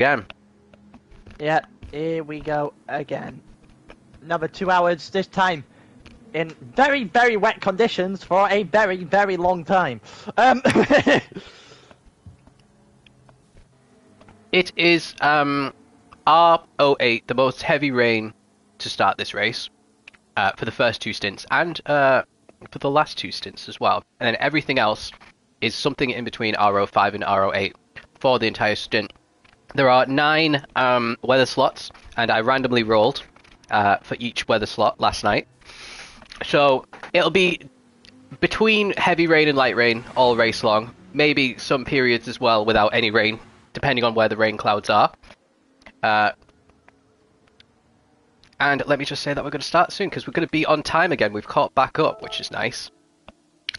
Again. Yeah, here we go again. Another 2 hours, this time in very, very wet conditions for a very, very long time. It is R08, the most heavy rain to start this race for the first 2 stints and for the last 2 stints as well. And then everything else is something in between R05 and R08 for the entire stint. There are 9 weather slots, and I randomly rolled for each weather slot last night. So it'll be between heavy rain and light rain all race long. Maybe some periods as well without any rain, depending on where the rain clouds are. And let me just say that we're going to start soon, because we're going to be on time again. We've caught back up, which is nice.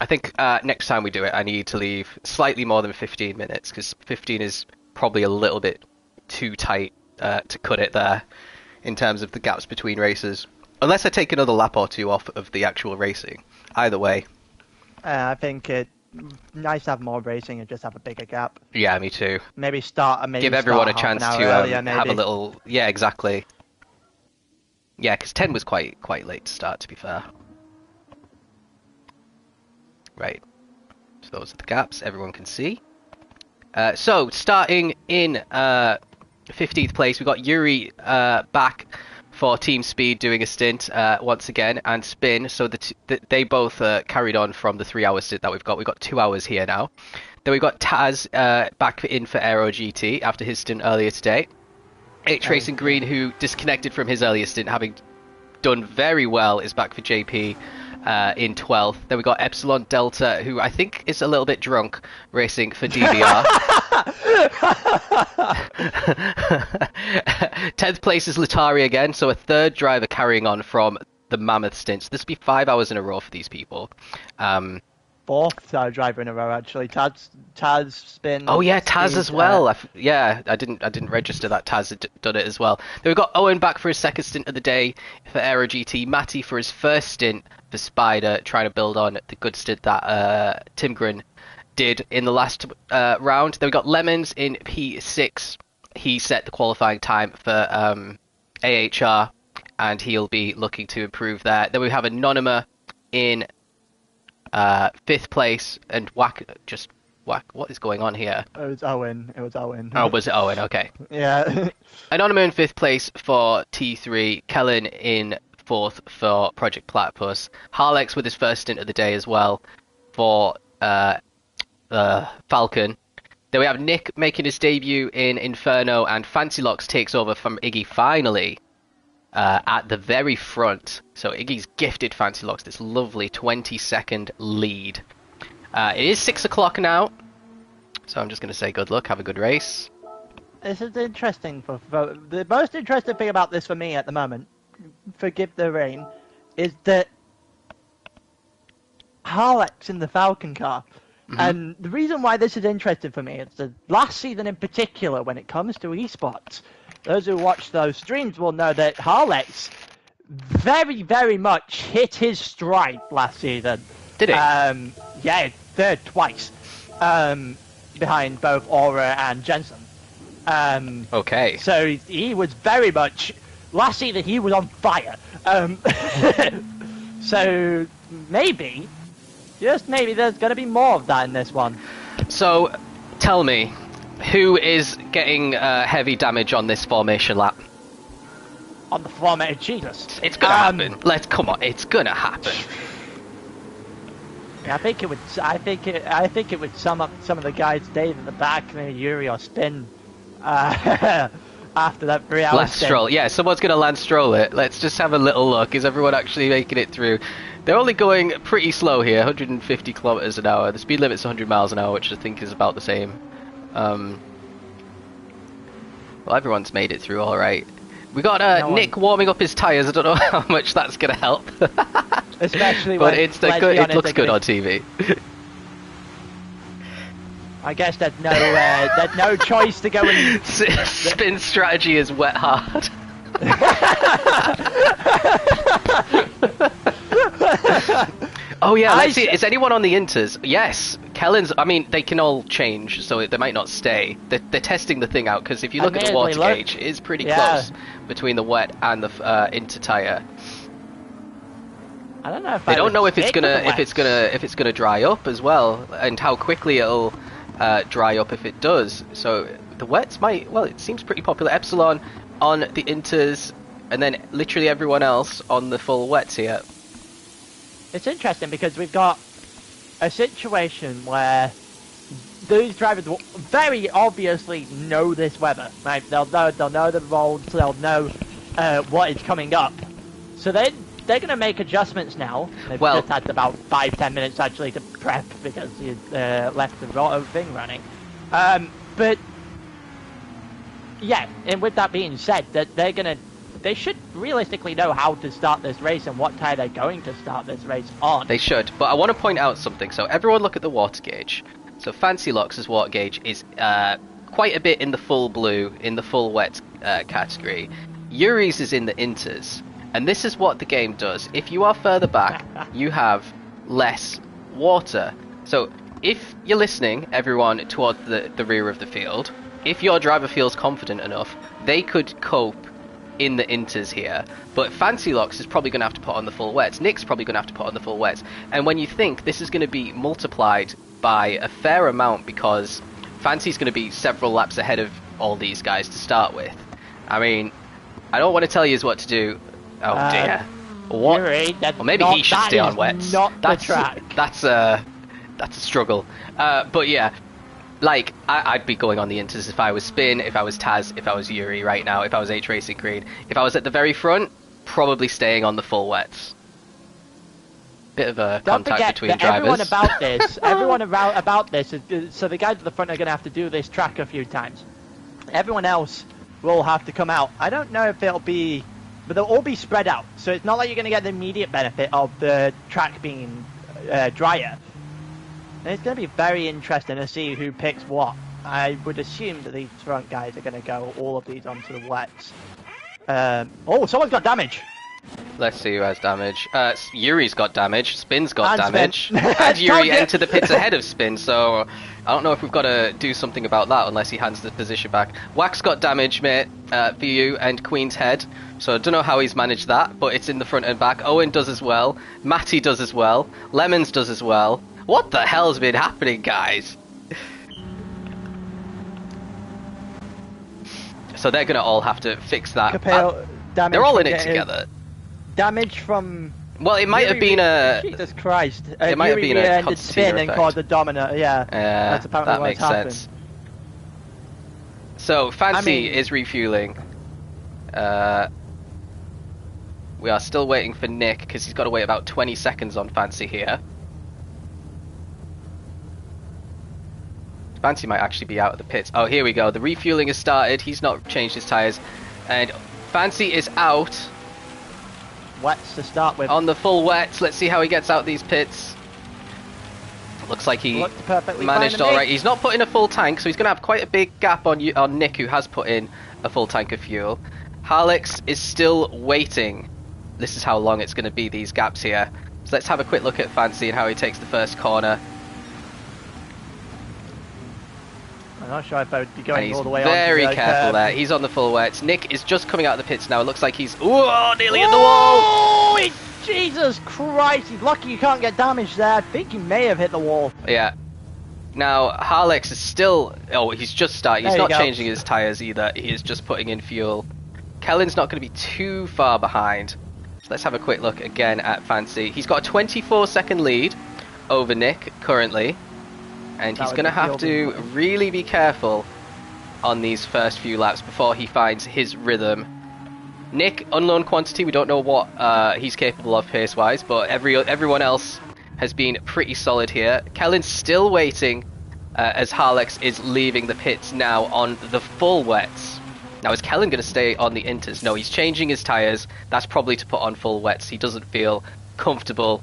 I think next time we do it, I need to leave slightly more than 15 minutes, because 15 is probably a little bit too tight to cut it there in terms of the gaps between races. Unless I take another lap or 2 off of the actual racing. Either way. I think it's nice to have more racing and just have a bigger gap. Yeah, me too. Maybe start and give everyone a chance to have a little... Yeah, exactly. Yeah, because 10 was quite late to start, to be fair. Right. So those are the gaps everyone can see. So, starting in 15th place, we've got Yuri back for Team Speed doing a stint once again, and Spin. So they both carried on from the 3-hour stint that we've got. We've got 2 hours here now. Then we've got Taz back in for Aero GT after his stint earlier today. Racing Green, who disconnected from his earlier stint, having done very well, is back for JP in 12th. Then we got Epsilon Delta, who I think is a little bit drunk, racing for DVR. 10th place is Latari again, so a 3rd driver carrying on from the Mammoth stint. So this will be 5 hours in a row for these people. 4th driver in a row, actually. Taz Spin. Oh yeah, Taz as well. I didn't register that Taz had done it as well. Then we've got Owen back for his 2nd stint of the day for Aero GT. Matty for his 1st stint for Spider, trying to build on the good stint that Timgren did in the last round. Then we got Lemons in P6. He set the qualifying time for AHR, and he'll be looking to improve there. Then we have Anonyma in 5th place, and What is going on here? It was Owen. Oh, was it Owen? Okay. Yeah. Anonyma in 5th place for T3. Kellen in 4th for Project Platypus. Harlex with his 1st stint of the day as well for Falcon. Then we have Nick making his debut in Inferno, and Fancy Locks takes over from Iggy finally at the very front. So Iggy's gifted Fancy Locks this lovely 20-second lead. It is 6 o'clock now, so I'm just going to say good luck, have a good race. This is interesting. The most interesting thing about this for me at the moment, forgive the rain, is that Harlex in the Falcon car. Mm-hmm. And the reason why this is interesting for me is the last season in particular, when it comes to eSports, those who watch those streams will know that Harlex very, very much hit his stride last season. Did he? Yeah, 3rd twice, behind both Aura and Jensen. Okay. So he was very much... Last season, he was on fire. So maybe, just maybe, there's going to be more of that in this one. So, tell me, who is getting heavy damage on this formation lap? On the formation, Jesus. It's going to happen. Come on, it's going to happen. I think it would. I think it would sum up some of the guys Dave in the back, maybe Yuri or Spin. After that 3-hour Lance Stroll, yeah, someone's going to Lance Stroll it. Let's just have a little look. Is everyone actually making it through? They're only going pretty slow here, 150 kilometers an hour. The speed limit's 100 miles an hour, which I think is about the same. Well, everyone's made it through all right. We got Nick warming up his tyres. I don't know how much that's going to help. Especially but when it looks good on TV. I guess there's no choice to go and... Spin strategy is wet hard. Oh yeah, let's see. Is anyone on the inters? Yes, Kellen's. I mean, they can all change, so they might not stay. They're testing the thing out because if you look at the water gauge, it is pretty close between the wet and the inter tire. I don't know if they don't know if it's gonna dry up as well, and how quickly it'll dry up if it does. So the wets might. Well, it seems pretty popular. Epsilon on the inters, and then literally everyone else on the full wets here. It's interesting because we've got a situation where these drivers will very obviously know this weather, right? They'll know the roads, they'll know what is coming up. So they're going to make adjustments now. They've just had about 5-10 minutes actually to prep because you left the thing running. But yeah, and with that being said, that they should realistically know how to start this race and what tire they're going to start this race on. They should, but I want to point out something. So everyone look at the water gauge. So Fancy Lox's water gauge is quite a bit in the full blue, in the full wet category. Yuri's is in the inters. And this is what the game does. If you are further back, you have less water. So if you're listening, everyone, towards the rear of the field, if your driver feels confident enough, they could cope in the inters here, but Fancy Locks is probably going to have to put on the full wets. Nick's probably going to have to put on the full wets. And when you think this is going to be multiplied by a fair amount because Fancy's going to be several laps ahead of all these guys to start with. I mean, I don't want to tell you what to do. Oh dear. What? Yuri, well, maybe he should stay on wets. That's the track. That's a struggle. But yeah. Like, I'd be going on the inters if I was Spin, if I was Taz, if I was Yuri right now, if I was H Racing Green. If I was at the very front, probably staying on the full wets. Bit of a contact between drivers. Everyone about this, so the guys at the front are going to have to do this track a few times. Everyone else will have to come out. I don't know if it'll be, but they'll all be spread out. So it's not like you're going to get the immediate benefit of the track being drier. It's going to be very interesting to see who picks what. I would assume that these front guys are going to go all of these onto the wets. Oh, someone's got damage. Let's see who has damage. Yuri's got damage. Spin's got damage. And Yuri entered the pits ahead of Spin, so I don't know if we've got to do something about that unless he hands the position back. Wax got damage, mate, for you, and Queen's Head. So I don't know how he's managed that, but it's in the front and back. Owen does as well. Matty does as well. Lemons does as well. What the hell's been happening, guys? So they're going to all have to fix that. They're all in it together. Damage from... Well, it might have been a... Jesus Christ. It might have been a concertina spin and caused a domino. Yeah, that's apparently that makes sense. So, Fancy is refueling. We are still waiting for Nick, because he's got to wait about 20 seconds on Fancy here. Fancy might actually be out of the pits. Oh, here we go. The refueling has started. He's not changed his tyres. And Fancy is out. Wets to start with. On the full wets. Let's see how he gets out these pits. Looks like he managed all right. He's not put in a full tank, so he's going to have quite a big gap on Nick, who has put in a full tank of fuel. Harlex is still waiting. This is how long it's going to be, these gaps here. So let's have a quick look at Fancy and how he takes the first corner. I'm not sure if I would be going all the way on. Very careful there. He's on the full wets. Nick is just coming out of the pits now. It looks like he's nearly in the wall. Jesus Christ! He's lucky you can't get damage there. I think he may have hit the wall. Yeah. Now Harlex is still. Oh, he's just starting. He's not changing his tires either. He is just putting in fuel. Kellen's not going to be too far behind. So let's have a quick look again at Fancy. He's got a 24-second lead over Nick currently. And he's going to have to really be careful on these first few laps before he finds his rhythm. Nick, unknown quantity, we don't know what he's capable of pace-wise, but everyone else has been pretty solid here. Kellen's still waiting as Harlex is leaving the pits now on the full wets. Now, is Kellen going to stay on the inters? No, he's changing his tyres. That's probably to put on full wets. He doesn't feel comfortable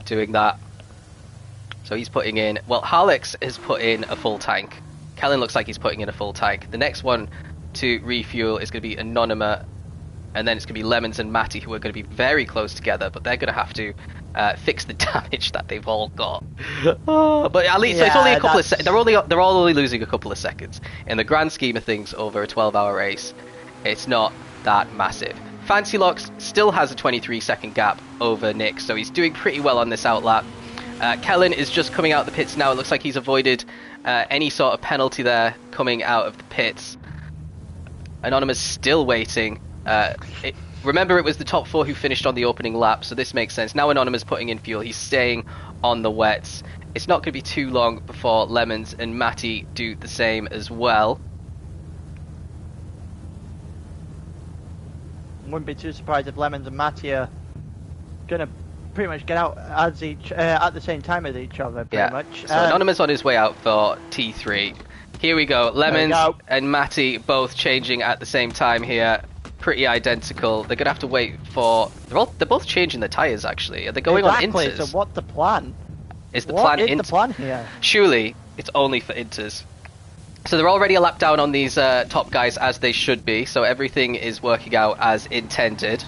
doing that. So he's putting in... Well, Harlex has put in a full tank. Kellen looks like he's putting in a full tank. The next one to refuel is going to be Anonyma. And then it's going to be Lemons and Matty, who are going to be very close together. But they're going to have to fix the damage that they've all got. But at least it's only a couple of they're all only losing a couple of seconds. In the grand scheme of things, over a 12-hour race, it's not that massive. Fancy Locks still has a 23-second gap over Nick, so he's doing pretty well on this outlap. Kellen is just coming out the pits now. It looks like he's avoided any sort of penalty there coming out of the pits. Anonymous still waiting. Remember, it was the top 4 who finished on the opening lap, so this makes sense. Now Anonymous putting in fuel. He's staying on the wets. It's not going to be too long before Lemons and Matty do the same as well. Wouldn't be too surprised if Lemons and Matty are gonna pretty much get out as at the same time as each other, pretty much. So Anonymous on his way out for T3. Here we go. Lemons and Matty both changing at the same time here. Pretty identical. They're gonna have to wait for. They're both changing the tires. Actually, are they going on inters? So what's the plan? Is the plan the plan here? Surely it's only for inters. So they're already a lap down on these top guys, as they should be, so everything is working out as intended.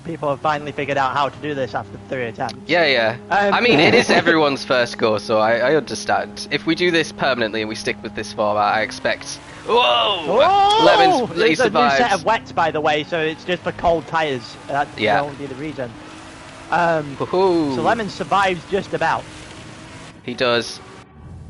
People have finally figured out how to do this after 3 attempts. Yeah. I mean, it is everyone's first go, so I understand. If we do this permanently and we stick with this format, I expect... Whoa! Lemons, he survives. It's a new set of wets, by the way, so it's just for cold tyres. That's only the reason. So Lemons survives just about. He does.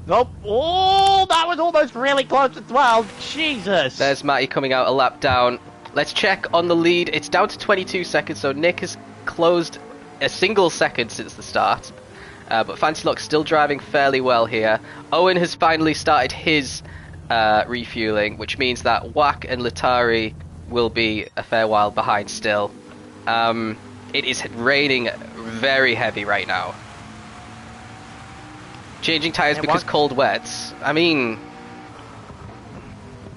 Nope. Oh, that was almost really close as well. Jesus. There's Matty coming out a lap down. Let's check on the lead. It's down to 22 seconds, so Nick has closed a single second since the start. But Fancy Lock's still driving fairly well here. Owen has finally started his refueling, which means that Wack and Latari will be a fair while behind still. It is raining very heavy right now. Changing tyres because cold wets. I mean,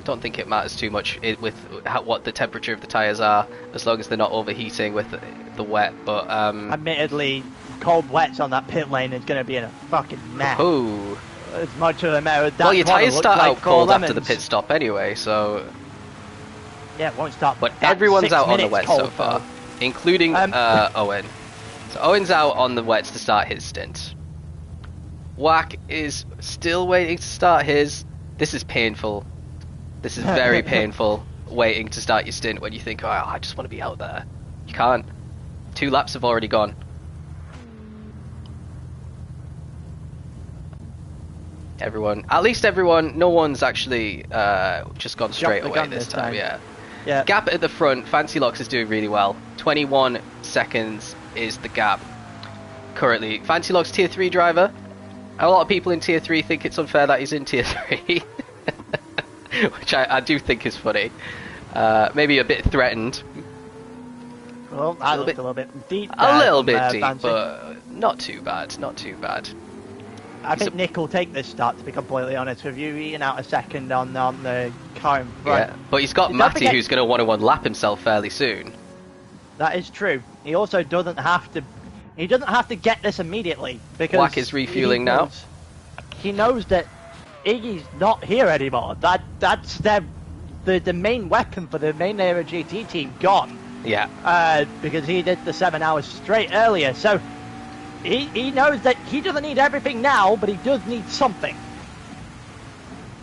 don't think it matters too much with what the temperature of the tyres are, as long as they're not overheating with the wet. But admittedly, cold wets on that pit lane is going to be in a fucking mess. Ooh. As much as well, your tyres start out cold after the pit stop anyway, so yeah, it won't stop. But everyone's out on the wet so far, including Owen. So Owen's out on the wets to start his stint. Wack is still waiting to start his. This is painful. This is very painful, waiting to start your stint when you think, oh, I just want to be out there. You can't. 2 laps have already gone. At least everyone, no one's actually just gone straight away this time. Yeah. Gap at the front, Fancy Locks is doing really well. 21 seconds is the gap currently. Fancy Locks tier 3 driver. A lot of people in tier 3 think it's unfair that he's in tier 3. Which I do think is funny. Maybe a bit threatened. Well, I looked a little bit deep. A little bit deep, but not too bad. I think Nick will take this start, to be completely honest with you, eating out a second on the car in front. Yeah, but he's got Matty, who's going to want to unlap himself fairly soon. That is true. He also doesn't have to. He doesn't have to get this immediately, because Wack is refueling now. He knows that Iggy's not here anymore. That's the main weapon for the main Aero GT team gone. Yeah. Because he did the 7 hours straight earlier, so he knows that he doesn't need everything now, but he does need something.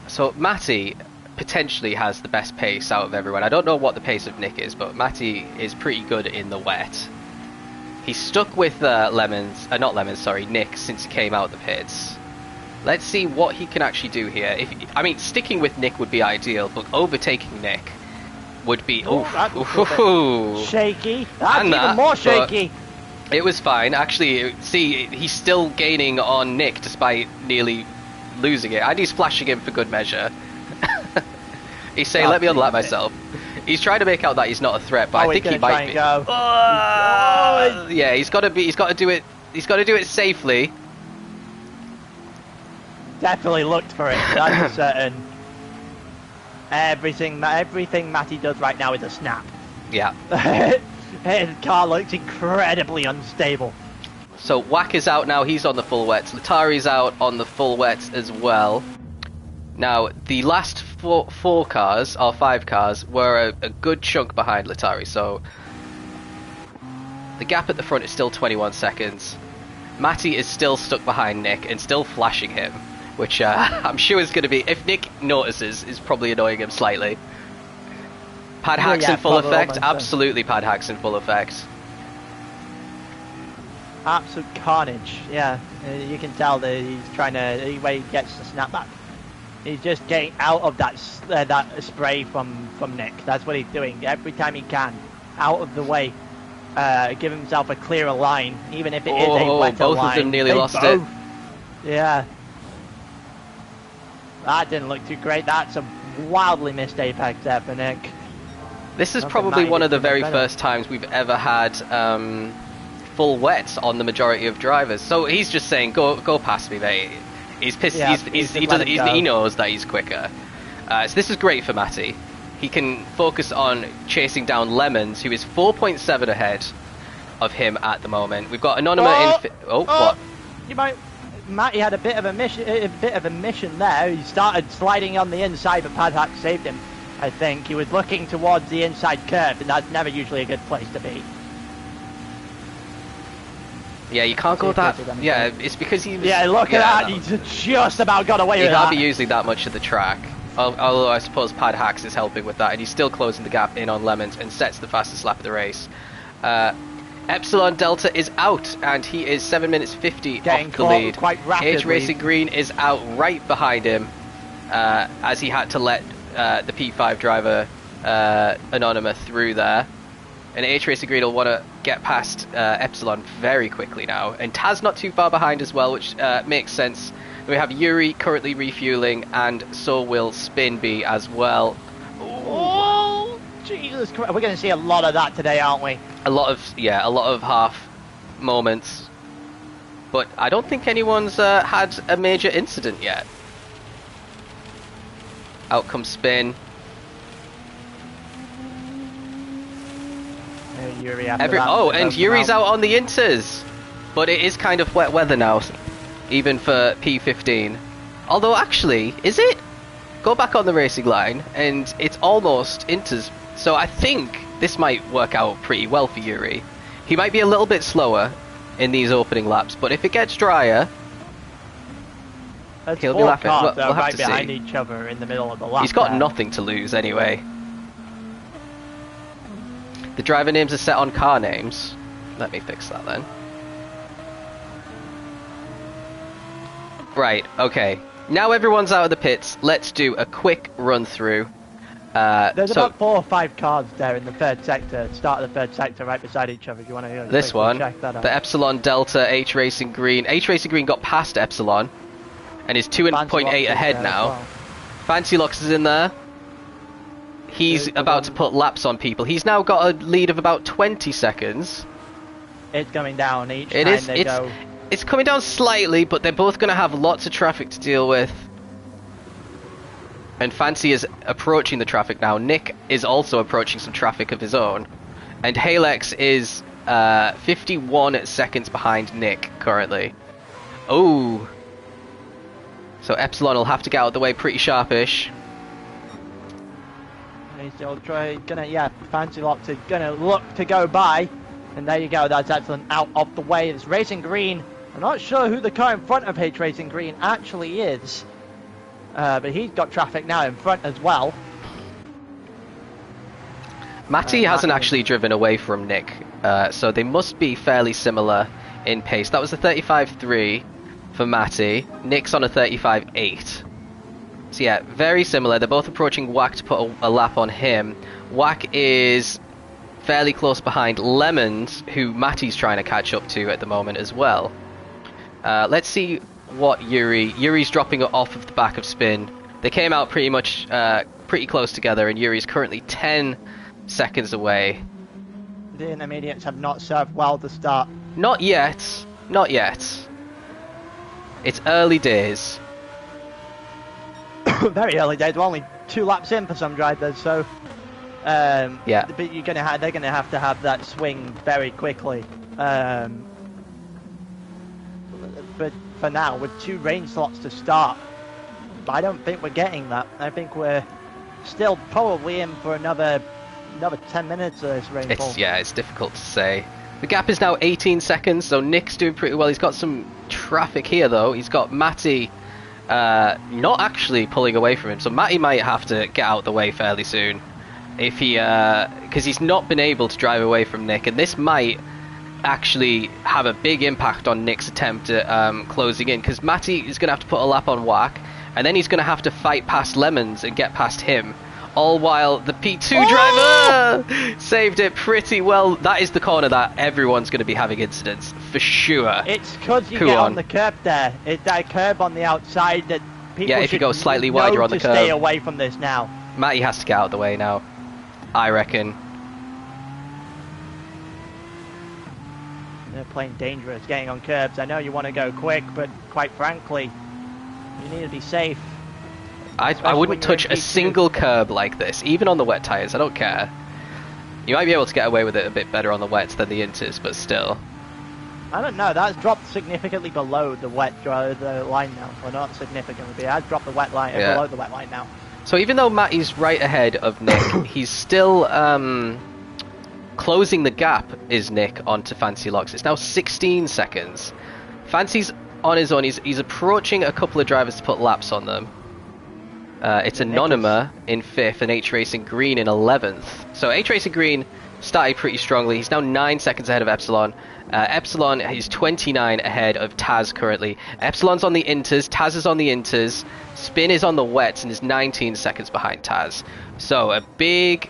So Matty potentially has the best pace out of everyone. I don't know what the pace of Nick is, but Matty is pretty good in the wet. He's stuck with Nick since he came out the pits. Let's see what he can actually do here. Sticking with Nick would be ideal, but overtaking Nick would be shaky. That's even more shaky. It was fine. Actually, see, he's still gaining on Nick despite nearly losing it. And he's flashing him for good measure. He's saying, let me unlap myself. He's trying to make out that he's not a threat, but I think he might be. Yeah, he's got to do it. He's got to do it safely. Definitely looked for it. That's certain. Everything Matty does right now is a snap. Yeah. His car looks incredibly unstable. So Wack is out now. He's on the full wets. Latari's out on the full wets as well. Now, the last four cars, or 5 cars, were a good chunk behind Latari, so The gap at the front is still 21 seconds. Matty is still stuck behind Nick and still flashing him, which I'm sure is going to be, if Nick notices, is probably annoying him slightly. Pad hacks in full effect? Absolutely pad hacks in full effect. Absolute carnage, yeah. You can tell that he's trying to, the way he gets the snapback. He's just getting out of that spray from Nick. That's what he's doing every time he can. Out of the way. Give himself a clearer line, even if it is a wetter both line. of them nearly lost it. Yeah. That didn't look too great. That's a wildly missed apex there for Nick. This is probably one of the very first times we've ever had full wets on the majority of drivers. So he's just saying, go past me, mate. He's pissed. Yeah, he knows that he's quicker. So this is great for Matty. He can focus on chasing down Lemons, who is 4.7 ahead of him at the moment. We've got Anonymous what? Matty had a bit of a mission there. He started sliding on the inside, but Padhack saved him. I think he was looking towards the inside curve, and that's never usually a good place to be. Yeah, you can't go that. Yeah, it's because he was. Yeah, look at that. He's just about got away with that. He can't be using that much of the track. Although I suppose Pad Hacks is helping with that, and he's still closing the gap in on Lemons and sets the fastest lap of the race. Epsilon Delta is out, and he is 7 minutes 50 getting off the lead. Quite rapidly. H Racing Green is out right behind him, as he had to let the P5 driver Anonymous through there. And H Racing Green will want to get past Epsilon very quickly now, and Taz not too far behind as well, which makes sense. We have Yuri currently refueling, and so will Spin be as well. Oh, Jesus Christ. We're going to see a lot of that today, aren't we? A lot of half moments. But I don't think anyone's had a major incident yet. Out comes Spin. Yuri and Yuri's out on the inters. But it is kind of wet weather now. Even for P15. Although actually, is it? Go back on the racing line and it's almost inters. So I think this might work out pretty well for Yuri. He might be a little bit slower in these opening laps, but if it gets drier, he'll be laughing. We'll have right to behind see. each other in the middle of the lap. He's got nothing to lose anyway. The driver names are set on car names. Let me fix that then. Right, okay. Now everyone's out of the pits. Let's do a quick run through. There's about 4 or 5 cars there in the third sector, start of the third sector, right beside each other. If you want to this one, check that out. The Epsilon Delta H Racing Green. H Racing Green got past Epsilon and is 2.8 ahead now. Well. Fancy Locks is in there. He's about to put laps on people. He's now got a lead of about 20 seconds. It's coming down each time they go. It's coming down slightly, but they're both going to have lots of traffic to deal with. And Fancy is approaching the traffic now. Nick is also approaching some traffic of his own. And Halex is 51 seconds behind Nick currently. Oh. So Epsilon will have to get out of the way pretty sharpish. He's still Fancy Locks are gonna look to go by. And there you go, that's Epsilon out of the way. It's Racing Green. I'm not sure who the car in front of H Racing Green actually is. But he's got traffic now in front as well. Matty hasn't actually driven away from Nick. So they must be fairly similar in pace. That was a 35.3 for Matty. Nick's on a 35.8. So yeah, very similar. They're both approaching Wack to put a lap on him. Wack is fairly close behind Lemons, who Matty's trying to catch up to at the moment as well. Let's see what Yuri's dropping it off of the back of Spin. They came out pretty much pretty close together, and Yuri's currently 10 seconds away. The intermediates have not served well to start. Not yet. Not yet. It's early days. Very early days. We're only 2 laps in for some drivers, so yeah. But they're gonna have to have that swing very quickly. But for now, with 2 rain slots to start, I don't think we're getting that. I think we're still probably in for another 10 minutes of this rainfall. It's difficult to say. The gap is now 18 seconds, so Nick's doing pretty well. He's got some traffic here, though. He's got Matty not actually pulling away from him, so Matty might have to get out the way fairly soon. If he, because he's not been able to drive away from Nick, and this might actually have a big impact on Nick's attempt at closing in, because Matty is going to have to put a lap on Whack, and then he's going to have to fight past Lemons and get past him, all while the P2 driver saved it pretty well. That is the corner that everyone's going to be having incidents, for sure. It's because you get on the curb there. It's that curb on the outside that people if you go slightly wider on the curb. Stay away from this now. Matty has to get out of the way now, I reckon. They're playing dangerous, getting on curbs. I know you want to go quick, but quite frankly, you need to be safe. I wouldn't touch a single curb like this, even on the wet tyres. I don't care. You might be able to get away with it a bit better on the wets than the inters, but still. I don't know. That's dropped significantly below the the line now. Well, not significantly, but it has dropped the wet line below the wet line now. So even though Matty's right ahead of Nick, he's still closing the gap, is Nick, onto Fancy Locks. It's now 16 seconds. Fancy's on his own. He's approaching a couple of drivers to put laps on them. It's Anonyma in 5th and H Racing Green in 11th. So H Racing Green started pretty strongly. He's now 9 seconds ahead of Epsilon. Epsilon is 29 ahead of Taz currently. Epsilon's on the inters, Taz is on the inters, Spin is on the wets and is 19 seconds behind Taz. So a big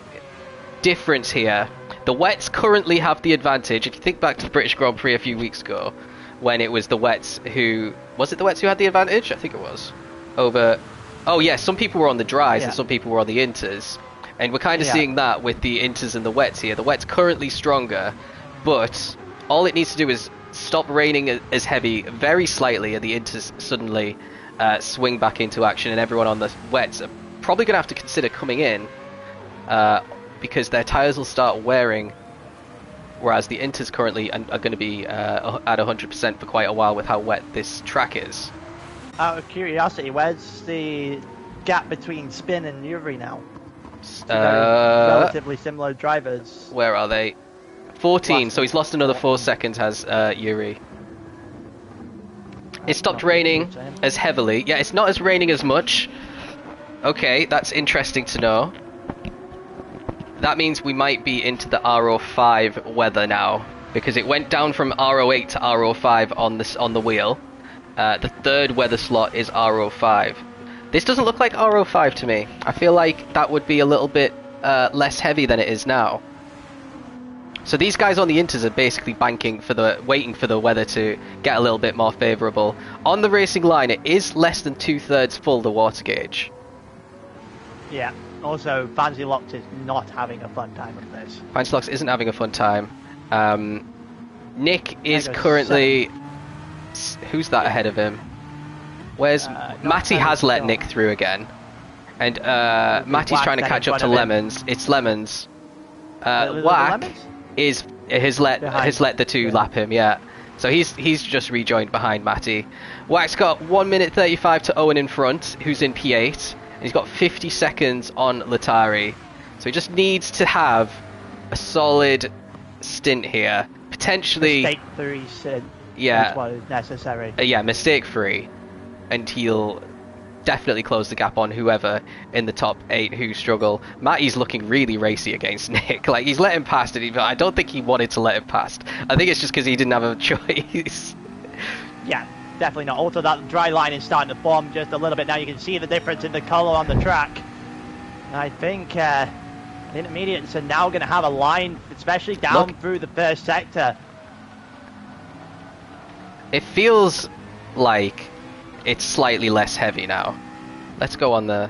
difference here. The wets currently have the advantage. If you think back to the British Grand Prix a few weeks ago, when it was the wets who... Was it the wets who had the advantage? I think it was. Over... Oh yeah, some people were on the dries and some people were on the inters. And we're kind of seeing that with the inters and the wets here. The wets currently stronger, but all it needs to do is stop raining as heavy very slightly, and the inters suddenly swing back into action, and everyone on the wets are probably going to have to consider coming in because their tyres will start wearing, whereas the inters currently are going to be at 100% for quite a while with how wet this track is. Out of curiosity, where's the gap between Spin and Yuri now? Relatively similar drivers. Where are they? 14, so he's lost another 4 seconds, has Yuri. It stopped raining as heavily. Yeah, it's not as raining as much. Okay, that's interesting to know. That means we might be into the RO5 weather now, because it went down from RO8 to RO5 on the wheel. The third weather slot is RO5. This doesn't look like RO5 to me. I feel like that would be a little bit less heavy than it is now. So these guys on the inters are basically waiting for the weather to get a little bit more favourable. On the racing line, it is less than 2/3 full, the water gauge. Yeah. Also, Fancy Locks is not having a fun time with this. Fancy Locks isn't having a fun time. Nick is currently... Who's that ahead of him? Where's... Matty has let Nick through again. And Matty's trying to catch up to Lemons. It's Lemons. Whack has let the two lap him, yeah. So he's just rejoined behind Matty. Whack's got 1 minute 35 to Owen in front, who's in P8. And he's got 50 seconds on Latari. So he just needs to have a solid stint here. Potentially... Mistake-free stint. Yeah. That's what is necessary. Yeah, mistake-free. And he'll definitely close the gap on whoever in the top 8 who struggle. Matty's looking really racy against Nick. Like, he's let him past it, but I don't think he wanted to let him past. I think it's just because he didn't have a choice. Yeah, definitely not. Also, that dry line is starting to form just a little bit now. You can see the difference in the colour on the track. And I think the intermediates are now going to have a line, especially down through the first sector. It feels like it's slightly less heavy now. Let's go on the...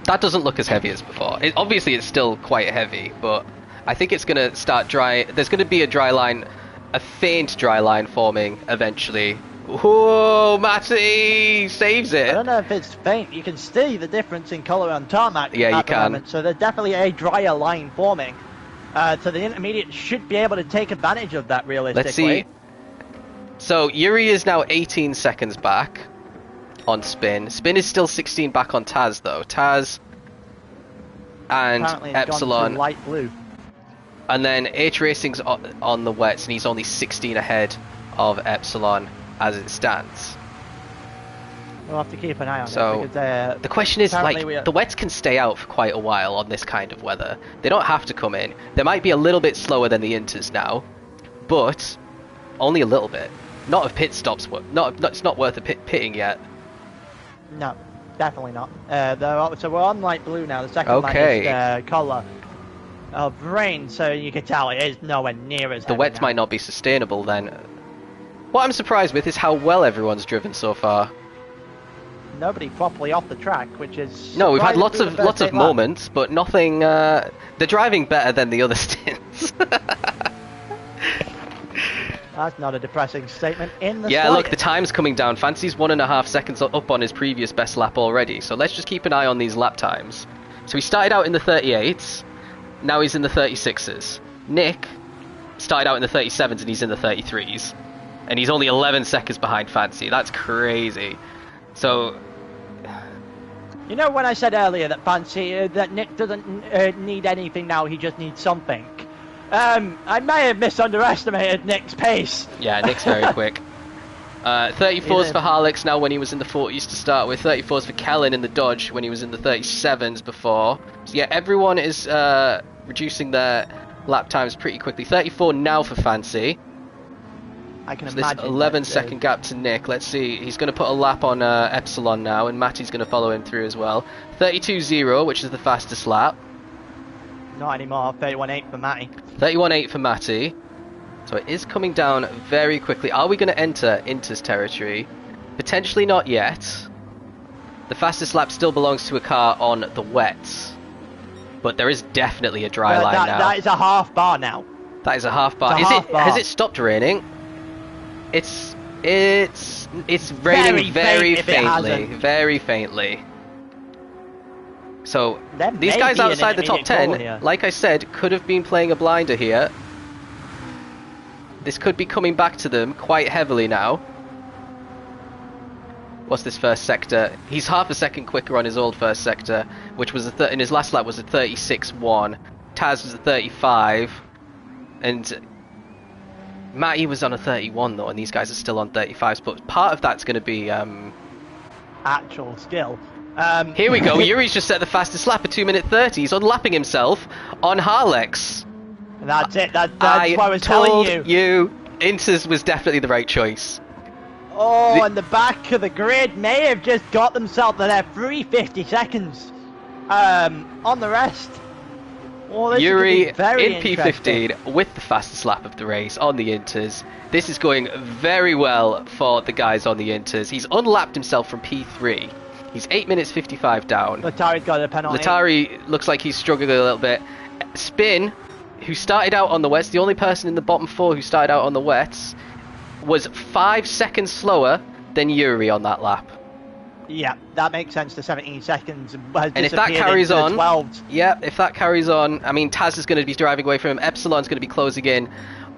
That doesn't look as heavy as before. Obviously, it's still quite heavy, but I think it's going to start dry. There's going to be a dry line, a faint dry line forming eventually. Whoa, Matty saves it. I don't know if it's faint. You can see the difference in colour on tarmac at the moment. So there's definitely a drier line forming. So the intermediate should be able to take advantage of that realistically. Let's see. So Yuri is now 18 seconds back on Spin. Spin is still 16 back on Taz though. Taz and Epsilon. Light blue. And then H Racing's on the wets, and he's only 16 ahead of Epsilon as it stands. We'll have to keep an eye on So it. Because, the question is, like, the wets can stay out for quite a while on this kind of weather. They don't have to come in. They might be a little bit slower than the inters now, but only a little bit. Not if pit stops. It's not worth pitting yet. No, definitely not. So we're on light blue now. The second Okay. lightest colour of rain, so you can tell it is nowhere near as The heavy wets now. might not be sustainable then. What I'm surprised with is how well everyone's driven so far. Nobody properly off the track, which is No, we've had surprising lots through the of first 8 laps. moments, but nothing. They're driving better than the other stints. That's not a depressing statement in the Yeah, look, the slightest. time's coming down. Fancy's 1.5 seconds up on his previous best lap already. So let's just keep an eye on these lap times. So he started out in the 38s. Now he's in the 36s. Nick started out in the 37s and he's in the 33s. And he's only 11 seconds behind Fancy. That's crazy. So, You know when I said earlier that Fancy, that Nick doesn't need anything now, he just needs something. I may have misunderestimated Nick's pace. yeah, Nick's very quick. 34s for Harlex now when he was in the 40s to start with. 34s for Kellen in the Dodge when he was in the 37s before. So yeah, everyone is reducing their lap times pretty quickly. 34 now for Fancy. I can So this imagine. 11-second gap to Nick. Let's see. He's going to put a lap on Epsilon now, and Matty's going to follow him through as well. 32.0, which is the fastest lap. Not anymore. 31.8 for Matty. 31.8 for Matty. So it is coming down very quickly. Are we going to enter Inter's territory? Potentially not yet. The fastest lap still belongs to a car on the wets. But there is definitely a dry line now. That is a half bar now. That is a half bar. It's a half bar. Has it stopped raining? It's raining very faintly. Very faintly. So There these may guys be an outside the top intermediate 10, call here. like I said, could have been playing a blinder here. This could be coming back to them quite heavily now. What's this first sector? He's half a second quicker on his old first sector, which was in his last lap was a 36.1. Taz was a 35, and Matty was on a 31 though, and these guys are still on 35s. But part of that's going to be Actual skill. here we go. Yuri's just set the fastest lap at 2:30. He's unlapping himself on Harlex. That's it. That's what I was telling you. You, Inters was definitely the right choice. Oh, and the back of the grid may have just got themselves to their 350 seconds. On the rest. Oh, this Yuri is very in interesting. P15 with the fastest lap of the race on the Inters. This is going very well for the guys on the Inters. He's unlapped himself from P3. He's 8 minutes 55 down. Latari's got a penalty. Latari looks like he's struggling a little bit. Spin, who started out on the wets, the only person in the bottom 4 who started out on the wets, was 5 seconds slower than Yuri on that lap. Yeah, that makes sense. The 17 seconds has And if that disappeared carries into on, 12s. yeah, if that carries on, I mean, Taz is going to be driving away from him. Epsilon's going to be closing in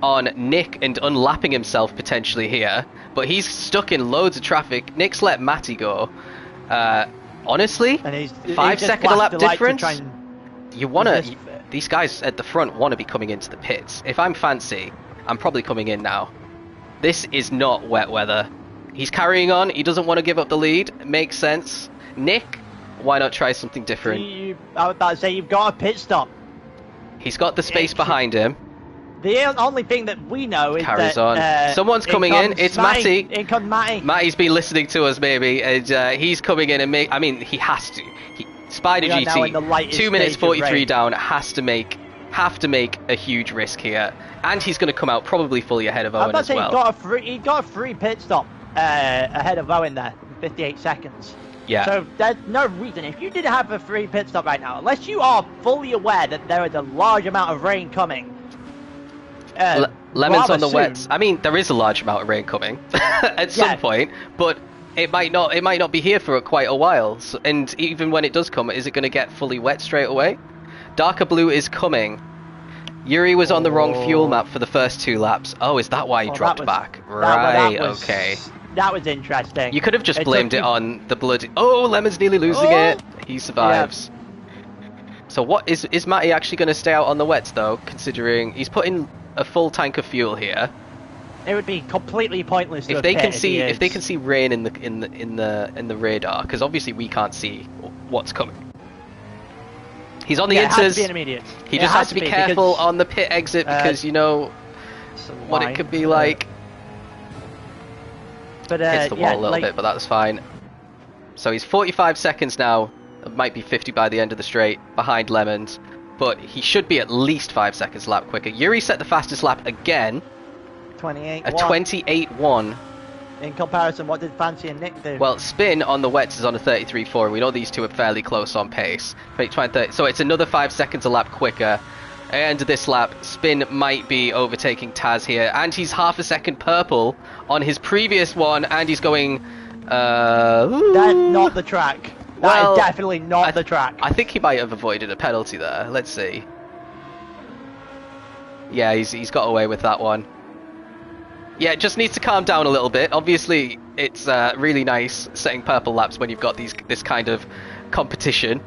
on Nick and unlapping himself potentially here. But he's stuck in loads of traffic. Nick's let Matty go. Honestly, And he's 5 just second flashed lap the light to difference. try and- You want Is to... this- These guys at the front want to be coming into the pits. If I'm Fancy, I'm probably coming in now. This is not wet weather. He's carrying on. He doesn't want to give up the lead. Makes sense. Nick, why not try something different? I was about to say, you've got a pit stop. He's got the space behind him. The only thing that we know is Carries that... on. Someone's coming in. It's Matty. In comes Matty. Matty's been listening to us, maybe, and he's coming in and I mean, he has to. Spider We are now in the GT, lightest 2 minutes stage of 43 rain. down, have to make a huge risk here, and he's going to come out probably fully ahead of I'm Owen about as to say, well. he got a free pit stop ahead of Owen there, 58 seconds. Yeah. So there's no reason, if you did have a free pit stop right now, unless you are fully aware that there is a large amount of rain coming. Lemons rather on the soon. wets. I mean, there is a large amount of rain coming at some point, but it might not be here for quite a while. So, and even when it does come, is it going to get fully wet straight away? Darker blue is coming. Yuri was on the wrong fuel map for the first 2 laps. Oh, is that why he dropped back? Right, okay. That was interesting. You could have just blamed took it on the bloody... Oh, Lemon's nearly losing it. He survives. So what is Matty actually going to stay out on the wets though? Considering he's putting a full tank of fuel here. It would be completely pointless If they can see rain in the radar, because obviously we can't see what's coming. He's on the It has to inters. be intermediate. He just has to be careful on the pit exit because you know what it could be like. But hits the wall a little bit, but that's fine. So he's 45 seconds now. It might be 50 by the end of the straight behind Lemons, but he should be at least 5 seconds a lap quicker. Yuri set the fastest lap again. 28. A 28.1. In comparison, what did Fancy and Nick do? Well, Spin on the wets is on a 33.4, and we know these two are fairly close on pace. So it's another 5 seconds a lap quicker. And this lap, Spin might be overtaking Taz here, and he's half a second purple on his previous one, and he's going. That's not the track. That is definitely not the track. I think he might have avoided a penalty there. Let's see. Yeah, he's got away with that one. Yeah, it just needs to calm down a little bit. Obviously, it's really nice setting purple laps when you've got this kind of competition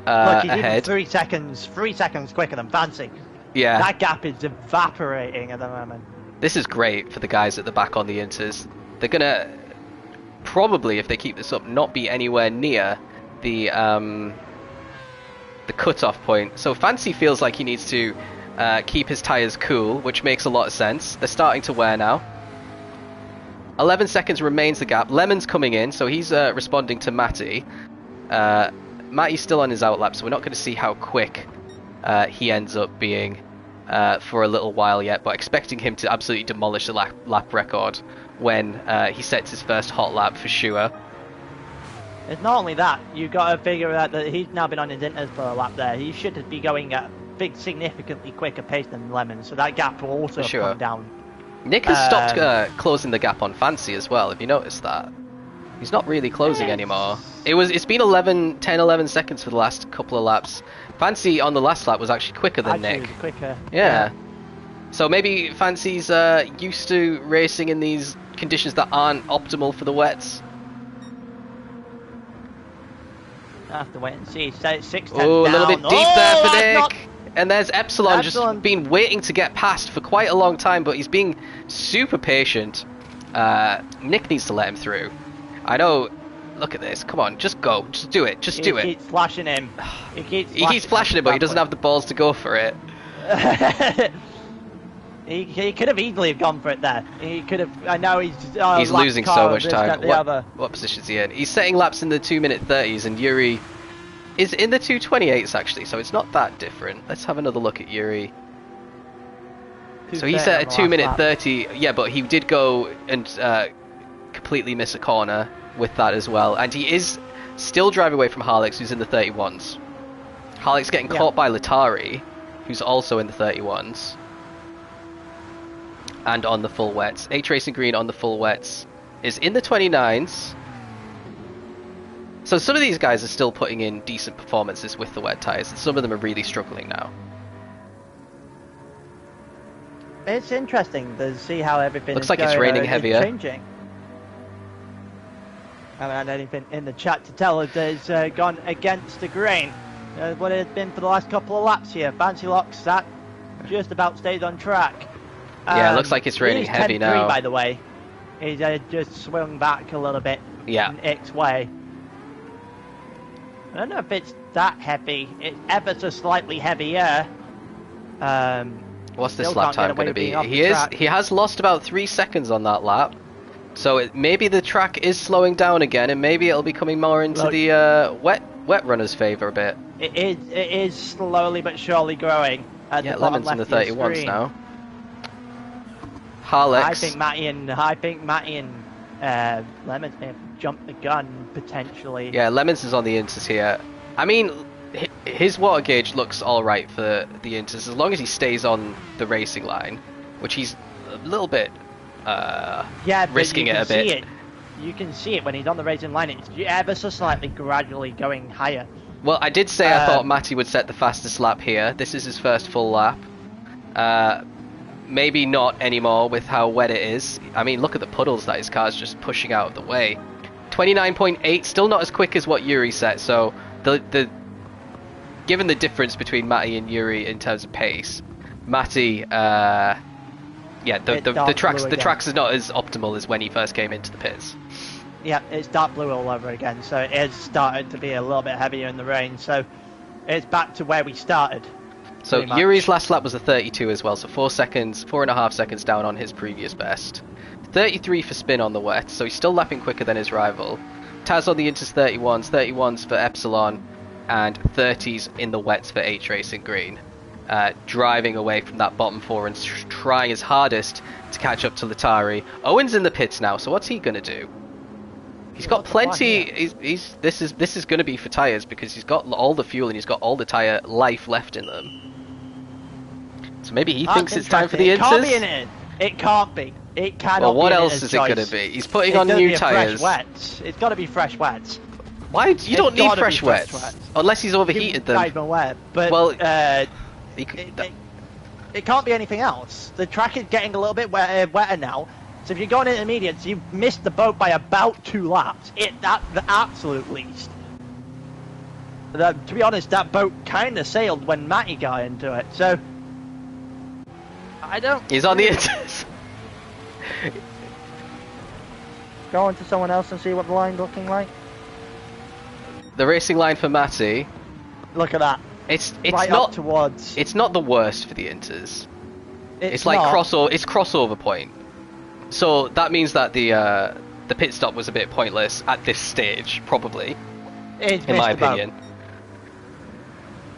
Look, he's ahead. Even 3 seconds quicker than Fancy. Yeah. That gap is evaporating at the moment. This is great for the guys at the back on the inters. They're gonna probably, if they keep this up, not be anywhere near the cutoff point. So Fancy feels like he needs to keep his tyres cool, which makes a lot of sense. They're starting to wear now. 11 seconds remains the gap. Lemon's coming in, so he's responding to Matty. Matty's still on his outlap, so we're not going to see how quick he ends up being for a little while yet, but expecting him to absolutely demolish the lap record when he sets his first hot lap for sure. It's not only that, you've got to figure out that he's now been on his inters for a lap there. He should be going at a significantly quicker pace than Lemon, so that gap will also come down. Nick has stopped closing the gap on Fancy as well, have you noticed that? He's not really closing anymore. It's been 11 seconds for the last couple of laps. Fancy on the last lap was actually quicker than Nick. Quicker. Yeah. So maybe Fancy's used to racing in these conditions that aren't optimal for the wets. I have to wait and see. So it's 6 tenths Oh, a little bit deep there for Nick. Not... And there's Epsilon just been waiting to get past for quite a long time, but he's being super patient. Nick needs to let him through. I know. Look at this. Come on, just go. Just do it. Just do it. He keeps flashing him. He keeps flashing him, but he doesn't have the balls to go for it. He could have easily gone for it there. He could have. I know he's losing so much time. What position is he in? He's setting laps in the 2-minute 30s, and Yuri is in the 2:28s actually, so it's not that different. Let's have another look at Yuri. So he set a 2-minute 30. Yeah, but he did go and completely miss a corner with that as well, and he is still driving away from Harlex, who's in the 31s. Harlex getting caught by Latari, who's also in the 31s. And on the full wets. H Racing Green on the full wets is in the 29s. So some of these guys are still putting in decent performances with the wet tyres, and some of them are really struggling now. It's interesting to see how everything looks like it's raining heavier. Changing. I haven't had anything in the chat to tell us that it's gone against the grain. What it has been for the last couple of laps here. Fancy Locks that just about stays on track. Yeah, it looks like it's raining heavy now. By the way, he's just swung back a little bit in X way. I don't know if it's that heavy. It's ever so slightly heavier. What's this lap time going to be? He has lost about 3 seconds on that lap. So maybe the track is slowing down again, and maybe it'll be coming more into the wet runners' favour a bit. It is slowly but surely growing. At the Lemon's in the 31s now. Harlex. I think Matty and Lemons may have jumped the gun potentially. Yeah, Lemons is on the inters here. I mean, his water gauge looks all right for the inters as long as he stays on the racing line, which he's a little bit risking it a bit. You can see it when he's on the racing line. It's ever so slightly gradually going higher. Well, I did say I thought Matty would set the fastest lap here. This is his first full lap. Maybe not anymore with how wet it is. I mean, look at the puddles that his car's just pushing out of the way. 29.8, still not as quick as what Yuri set, so the given the difference between Matty and Yuri in terms of pace, Matty, the tracks is not as optimal as when he first came into the pits. Yeah, it's dark blue all over again, so it has started to be a little bit heavier in the rain, so it's back to where we started. So Yuri's last lap was a 32 as well, so 4.5 seconds down on his previous best. 33 for spin on the wet, so he's still lapping quicker than his rival. Taz on the inters 31s for Epsilon, and 30s in the wets for H-Racing Green. Driving away from that bottom four and trying his hardest to catch up to Latari. Owen's in the pits now, so what's he going to do? He's got plenty. This is going to be for tyres because he's got all the fuel and he's got all the tyre life left in them. So maybe he thinks it's time for the inters. It can't be in it. It can't be. It cannot. Well, what be else is it going to be? He's putting on new tyres. It's got to be fresh wets. Why? You don't need fresh wets unless he's overheated them. Aware, but well, it can't be anything else. The track is getting a little bit wetter now. So if you're going intermediates, you've missed the boat by about 2 laps. At the absolute least. To be honest, that boat kind of sailed when Matty got into it. So I don't. He's on the inters. Go on to someone else and see what the line's looking like. The racing line for Matty. Look at that. It's right not up towards. It's not the worst for the inters. It's like not. crossover point. So that means that the pit stop was a bit pointless at this stage, probably. It's in my opinion.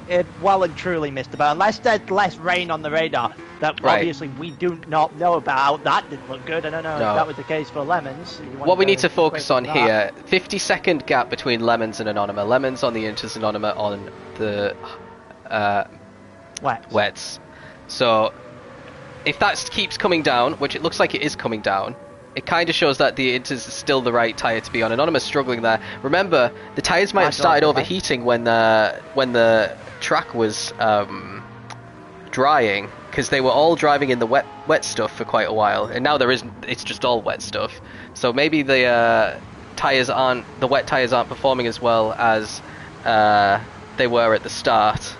It well and truly missed the boat. Unless there's less rain on the radar, that obviously we do not know about. That didn't look good. I don't know if that was the case for Lemons. What we need to focus on here, 50-second gap between Lemons and Anonyma. Lemons on the inters, Anonyma on the wets. So if that keeps coming down, which it looks like it is coming down, it kind of shows that the inters is still the right tyre to be on. Anonymous struggling there. Remember, the tyres might have started overheating when the track was drying, because they were all driving in the wet stuff for quite a while, and now it's just all wet stuff. So maybe the wet tyres aren't performing as well as they were at the start.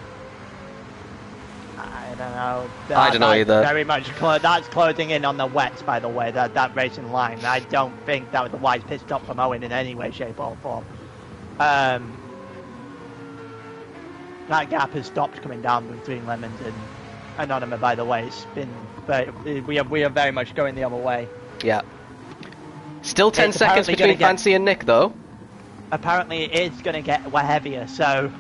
I don't know either. Very much. That's closing in on the wets, by the way. That racing line. I don't think that was a wise pit stop from Owen in any way, shape, or form. That gap has stopped coming down between Lemons and Anonyma. By the way, it's been. We are very much going the other way. Yeah. Still 10 seconds between Fancy and Nick, though. Apparently, it's going to get heavier. So.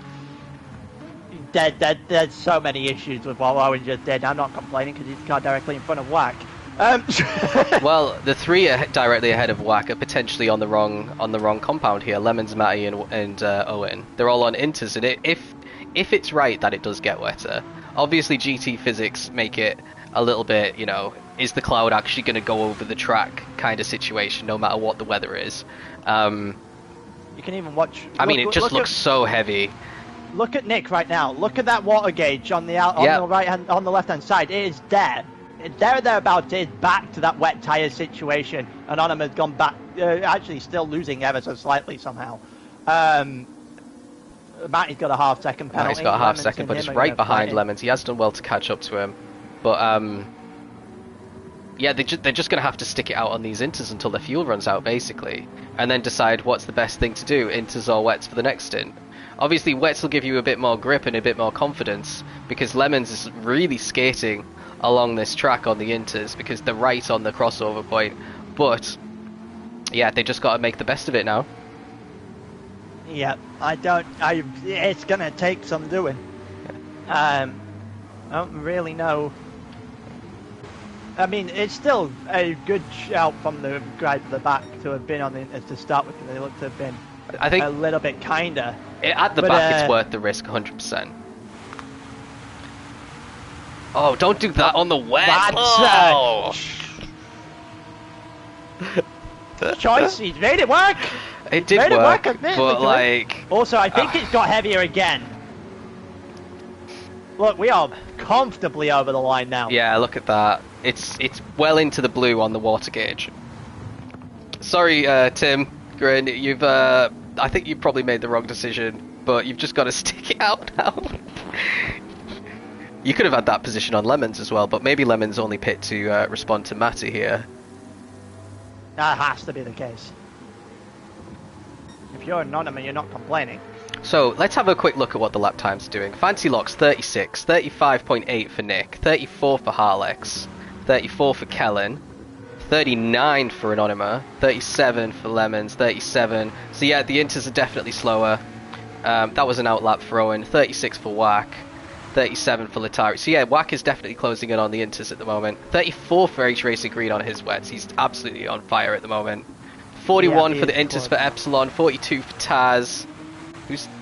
There's so many issues with what Owen just did. I'm not complaining because he's car directly in front of Wack. Well, the three are directly ahead of Wack are potentially on the wrong compound here. Lemons, Matty, and Owen. They're all on inters, and if it's right that it does get wetter, obviously GT physics make it a little bit, is the cloud actually going to go over the track kind of situation, no matter what the weather is. You can even watch. It just looks so heavy. Look at Nick right now. Look at that water gauge on the left hand side. It is there. It's thereabouts. It is back to that wet tyre situation. Anonymous has gone back. Actually, still losing ever so slightly somehow. Matty's got a half-second penalty. Matty's got a half-second, but it's right behind Lemons. He has done well to catch up to him, but they're just going to have to stick it out on these inters until the fuel runs out, basically, and then decide what's the best thing to do, inters or wets for the next stint. Obviously, wets will give you a bit more grip and a bit more confidence, because Lemons is really skating along this track on the inters, because they're right on the crossover point. But, yeah, they just got to make the best of it now. Yeah, it's going to take some doing. I don't really know. It's still a good shout from the guys at the back to have been on the inters to start with, because they look to have been a little bit kinder. At the back, it's worth the risk, 100%. Oh, don't do that on the wet! Choice, he's made it work! It did work, but Also, I think it's got heavier again. Look, we are comfortably over the line now. Yeah, look at that. It's well into the blue on the water gauge. Sorry, Tim, Grin, I think you probably made the wrong decision but you've just got to stick it out now. You could have had that position on Lemons as well, but maybe Lemons only pit to respond to Matty here. That has to be the case. If you're anonymous, you're not complaining. So let's have a quick look at what the lap times are doing. Fancy Locks 36, 35.8 for Nick, 34 for Harlex, 34 for Kellen, 39 for Anonyma, 37 for Lemons, 37. So yeah, the inters are definitely slower. That was an outlap for Owen. 36 for Whack, 37 for Latari. So yeah, Whack is definitely closing in on the inters at the moment. 34 for H Racing Green on his wets. He's absolutely on fire at the moment. 41 for the inters for Epsilon, 42 for Taz.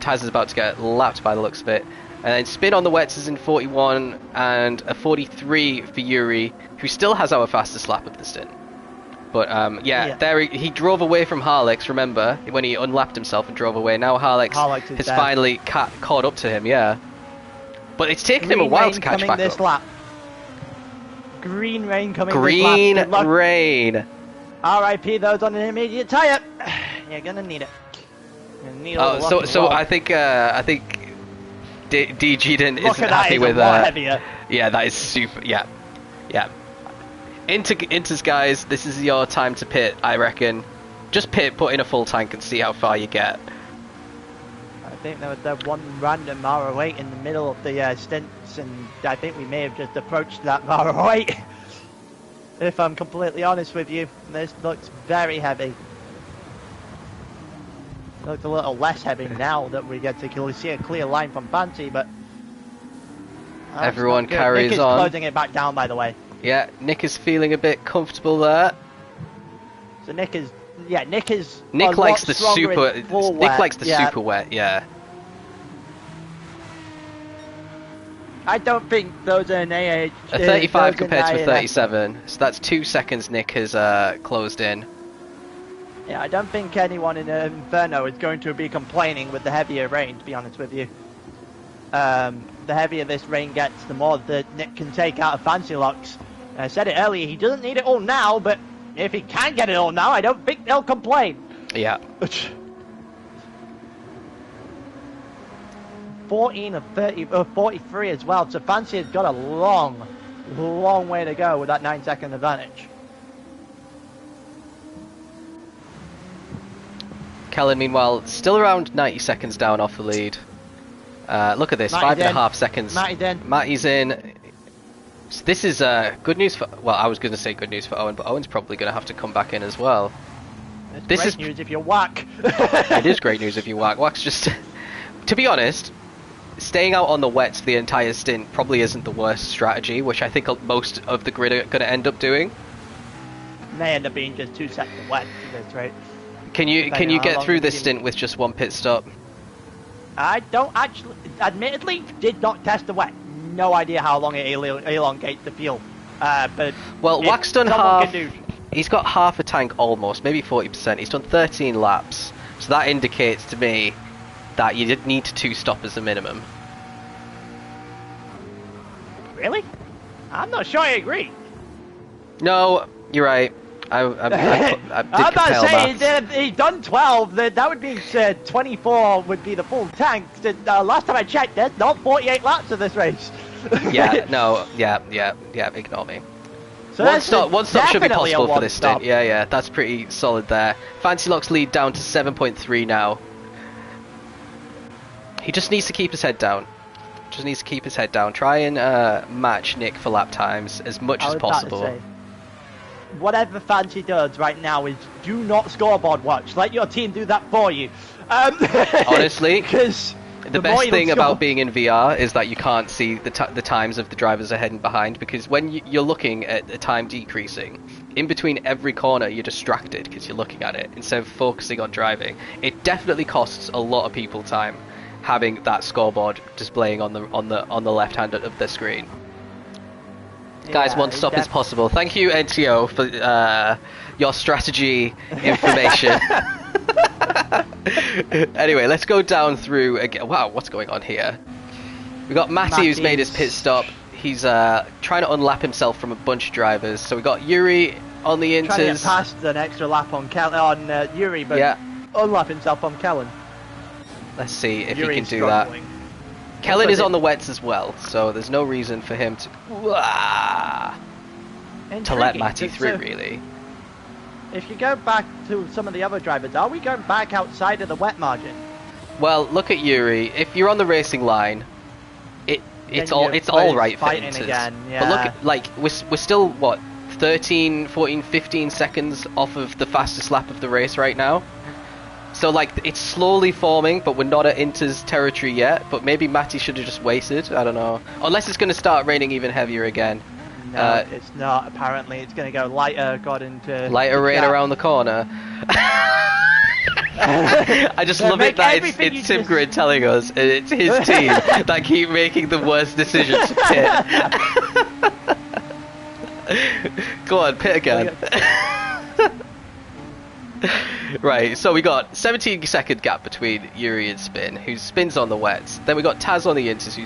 Taz is about to get lapped by the looks of it. And then Spin on the wets is in 41, and a 43 for Yuri, who still has our fastest lap of the stint. But there he drove away from Harlex, remember, when he unlapped himself and drove away. Now Harlex has finally caught up to him, yeah. But it's taken him a while to catch back this up. Lap. Green rain coming Green this lap. rain. RIP those on an immediate tie-up. You're gonna need it. So I think DG isn't happy with heavier. Yeah, that is super. Yeah. Inters guys, this is your time to pit, I reckon. Just put in a full tank and see how far you get. I think there was that one random RO8 in the middle of the stints, and I think we may have just approached that RO8. If I'm completely honest with you, this looks very heavy. Looks a little less heavy now that we get to see a clear line from Fancy, but everyone carries Nick is on. closing it back down, by the way. Yeah, Nick is feeling a bit comfortable there. So Nick likes the super wet, yeah. I don't think those are an AH. A 35 compared to a 37, so that's 2 seconds Nick has closed in. Yeah, I don't think anyone in Inferno is going to be complaining with the heavier rain, to be honest with you. The heavier this rain gets, the more that Nick can take out of Fancy Locks. I said it earlier, he doesn't need it all now, but if he can get it all now, I don't think they'll complain. Yeah. 14 of 43 as well, so Fancy has got a long way to go with that 9-second advantage. Kellen, meanwhile, still around 90 seconds down off the lead. Look at this, Matty's 5.5 seconds. Matty's in. So this is good news for. Well, I was going to say good news for Owen, but Owen's probably going to have to come back in as well. This is great news if you Whack. It is great news if you Whack. Whack's just, to be honest, staying out on the wets for the entire stint probably isn't the worst strategy, which I think most of the grid are going to end up doing. May end up being just 2 seconds wet to this rate. Can you get through this stint with just one pit stop? I don't actually, admittedly, did not test the wet. No idea how long it elongates the fuel. But well, Whack's done half. He's got half a tank almost, maybe 40%. He's done 13 laps, so that indicates to me that you did need 2 stop as a minimum. Really? I'm not sure I agree. No, you're right. I'm about to say, he's done 12, that would be 24 would be the full tank. Last time I checked, there's not 48 laps of this race. Yeah, ignore me. So one stop should be possible for this stint. Yeah, that's pretty solid there. Fancy Locks lead down to 7.3 now. He just needs to keep his head down. Try and match Nick for lap times as much as possible. Whatever Fancy does right now is do not scoreboard watch. Let your team do that for you. Honestly, because the best thing about being in VR is that you can't see the times of the drivers ahead and behind, because when you're looking at the time decreasing, in between every corner you're distracted because you're looking at it instead of focusing on driving. It definitely costs a lot of people time having that scoreboard displaying on the left hand of the screen. Guys, one stop is possible. Thank you, NTO, for your strategy information. Anyway, let's go down through again. Wow, what's going on here? We got Matty who's made his pit stop. He's trying to unlap himself from a bunch of drivers. So we got Yuri on the inters. Trying to get past an extra lap on Yuri, but unlap himself on Kellen. Let's see if he Yuri's can do struggling. that. Kellen is on the wets as well, so there's no reason for him to let Matty through, really. If you go back to some of the other drivers, are we going back outside of the wet margin? Well, look at Yuri. If you're on the racing line, it's all right for Inters. Again, yeah. But look, we're still what 13, 14, 15 seconds off of the fastest lap of the race right now. So like it's slowly forming, but we're not at Inter's territory yet. But maybe Matty should have just waited. I don't know. Unless it's going to start raining even heavier again. No, it's not. Apparently, it's going to go lighter. Got into lighter rain around the corner. I just love it that it's Tim Grid telling us it's his team that keep making the worst decisions to pit. Go on, pit again. Right, so we got 17-second gap between Yuri and Spin, who spins on the wets. Then we got Taz on the Inters,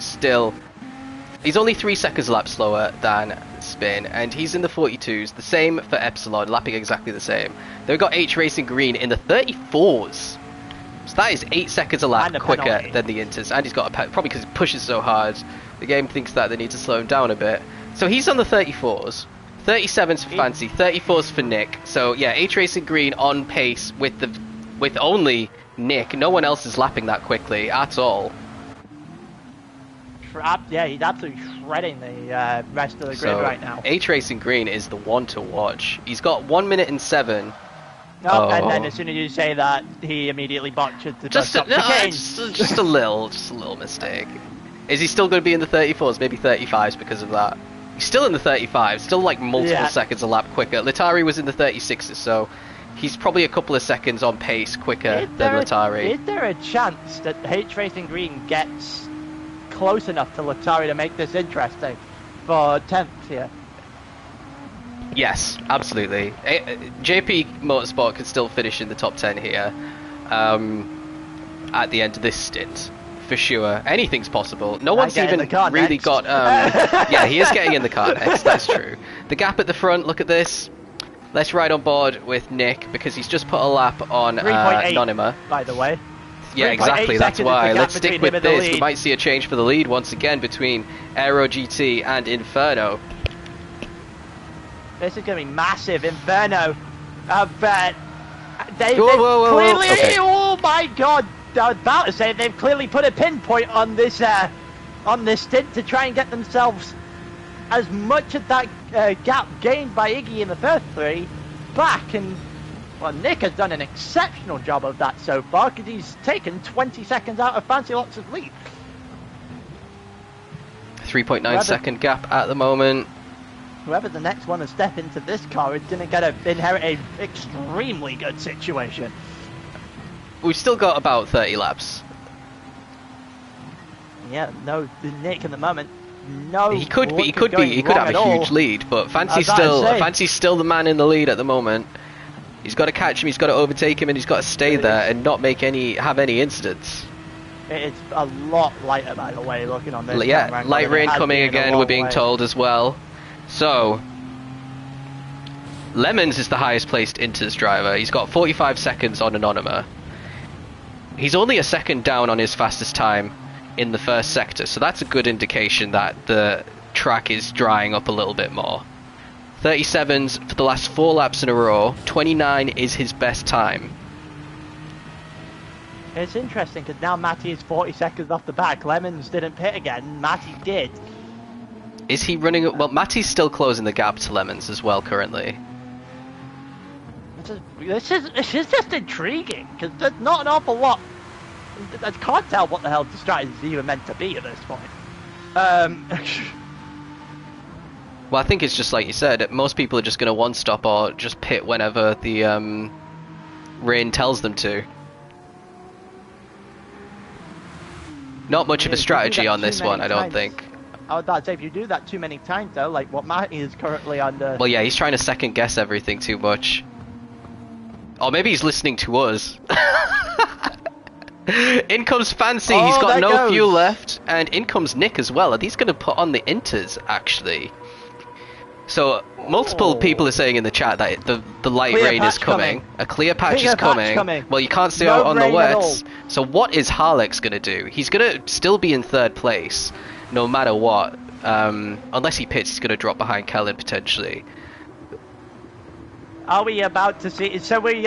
he's only 3 seconds a lap slower than Spin, and he's in the 42s. The same for Epsilon, lapping exactly the same. Then we got H Racing Green in the 34s. So that is 8 seconds a lap quicker than the Inters, and he's got a probably because he pushes so hard. The game thinks that they need to slow him down a bit. So he's on the 34s. 37s for Fancy, 34s for Nick. So yeah, H Racing Green on pace with only Nick. No one else is lapping that quickly at all. Yeah, he's absolutely shredding the rest of the grid right now. H Racing Green is the one to watch. He's got 1 minute and 7. And then as soon as you say that, he immediately botched the just a little mistake. Is he still going to be in the 34s? Maybe 35s because of that. He's still in the 35s, still like multiple seconds a lap quicker. Latari was in the 36s, so he's probably a couple of seconds on pace quicker than Latari. Is there a chance that H Racing Green gets close enough to Latari to make this interesting for 10th here? Yes, absolutely. JP Motorsport can still finish in the top 10 here at the end of this stint. For sure, anything's possible. No one's even really got. Yeah, he is getting in the car next. That's true. The gap at the front. Look at this. Let's ride on board with Nick because he's just put a lap on Anonyma. By the way. Yeah, exactly. That's why. Let's stick with this. We might see a change for the lead once again between Aero GT and Inferno. This is going to be massive. Inferno. They've clearly. Okay. Oh my God. I was about to say they've clearly put a pinpoint on this stint to try and get themselves as much of that gap gained by Iggy in the first 3 back, and well, Nick has done an exceptional job of that so far because he's taken 20 seconds out of Fancy Lots' lead. 3.9 second gap at the moment. Whoever the next one to step into this car is going to inherit an extremely good situation. We've still got about 30 laps. Yeah, no, Nick at the moment, no. He could have a huge lead, but Fancy's still the man in the lead at the moment. He's got to catch him, he's got to overtake him, and he's got to stay there and not have any incidents. It's a lot lighter, by the way, looking on this. Yeah, light rain coming again, we're being told as well. So, Lemons is the highest placed Inters driver. He's got 45 seconds on Anonyma. He's only a second down on his fastest time in the first sector, so that's a good indication that the track is drying up a little bit more. 37s for the last 4 laps in a row. 29 is his best time. It's interesting because now Matty is 40 seconds off the back. Lemons didn't pit again. Matty did. Is he running? Well, Matty's still closing the gap to Lemons as well currently. This is just intriguing because there's not an awful lot. I can't tell what the hell the strategy is even meant to be at this point. Well, I think it's just like you said. Most people are just going to one-stop or just pit whenever the rain tells them to. Not much of a strategy on this one, I don't think. I was about to say, if you do that too many times, though, like what Matty is currently under. Well, yeah, he's trying to second-guess everything too much. Or maybe he's listening to us. In comes Fancy, he's got no fuel left. And in comes Nick as well. Are these going to put on the Inters, actually? So multiple people are saying in the chat that the light Clear rain is patch coming. A clear patch Clear is patch coming. Well, you can't stay No out on the rain at wets. all. So what is Harlex gonna do? He's gonna still be in third place, no matter what. Unless he pits, he's gonna drop behind Kellen potentially. Are we about to see? So we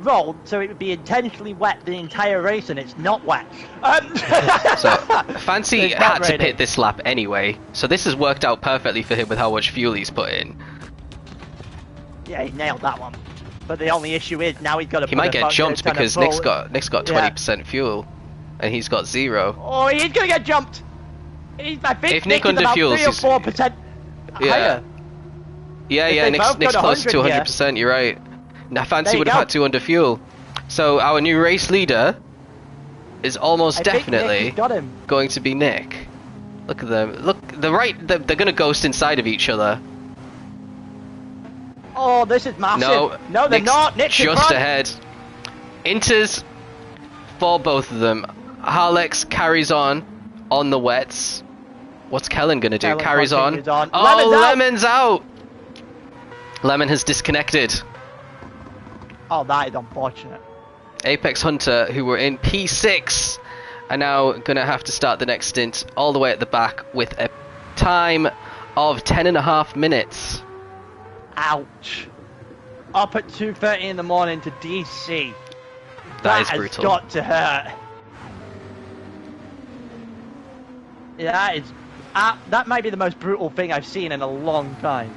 rolled so it would be intentionally wet the entire race, and it's not wet. So Fancy It's not had to raining. pit this lap anyway, so this has worked out perfectly for him with how much fuel he's put in. Yeah, he nailed that one. But the only issue is now he's got to. He might get jumped because Nick's got 20% fuel, and he's got 0. Oh, he's gonna get jumped. I think If Nick is about underfuels, 3 or 4% Yeah. higher. Yeah, If yeah, they Nick's both go to close to 100, 100%, you're right. Now There Fancy you would have go. had to underfuel. So our new race leader is almost I think Nick definitely has got him. going to be Nick. Look at them. Look, they're going to ghost inside of each other. Oh, this is massive. No, they're Nick's not. Nick's in just front. ahead. Inters for both of them. Harlex carries on the wets. What's Kellen going to do? Kellen Carries on. continues on. Oh, Lemon's out. Lemon's out! Lemon has disconnected. Oh, that is unfortunate. Apex Hunter, who were in P6, are now going to have to start the next stint all the way at the back with a time of 10.5 minutes. Ouch. Up at 2:30 in the morning to DC. That is has brutal. Got to hurt. Yeah, that might be the most brutal thing I've seen in a long time.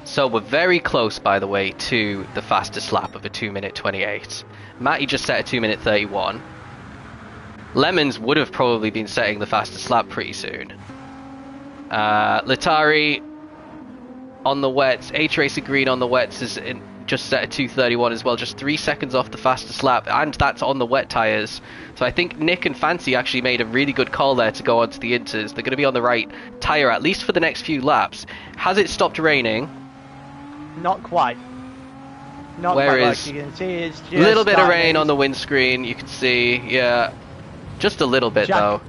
So we're very close, by the way, to the fastest lap of a 2:28. Matty just set a 2:31. Lemons would have probably been setting the fastest lap pretty soon. Latari on the wets, H-Racer Green on the wets is just set a 2:31 as well, just 3 seconds off the fastest lap, and that's on the wet tyres. So I think Nick and Fancy actually made a really good call there to go onto the inters. They're going to be on the right tyre at least for the next few laps. Has it stopped raining? Not quite. Not Where quite. is- Like you can see, it's just A little bit of starting. rain on the windscreen, you can see, yeah. Just a little bit, though.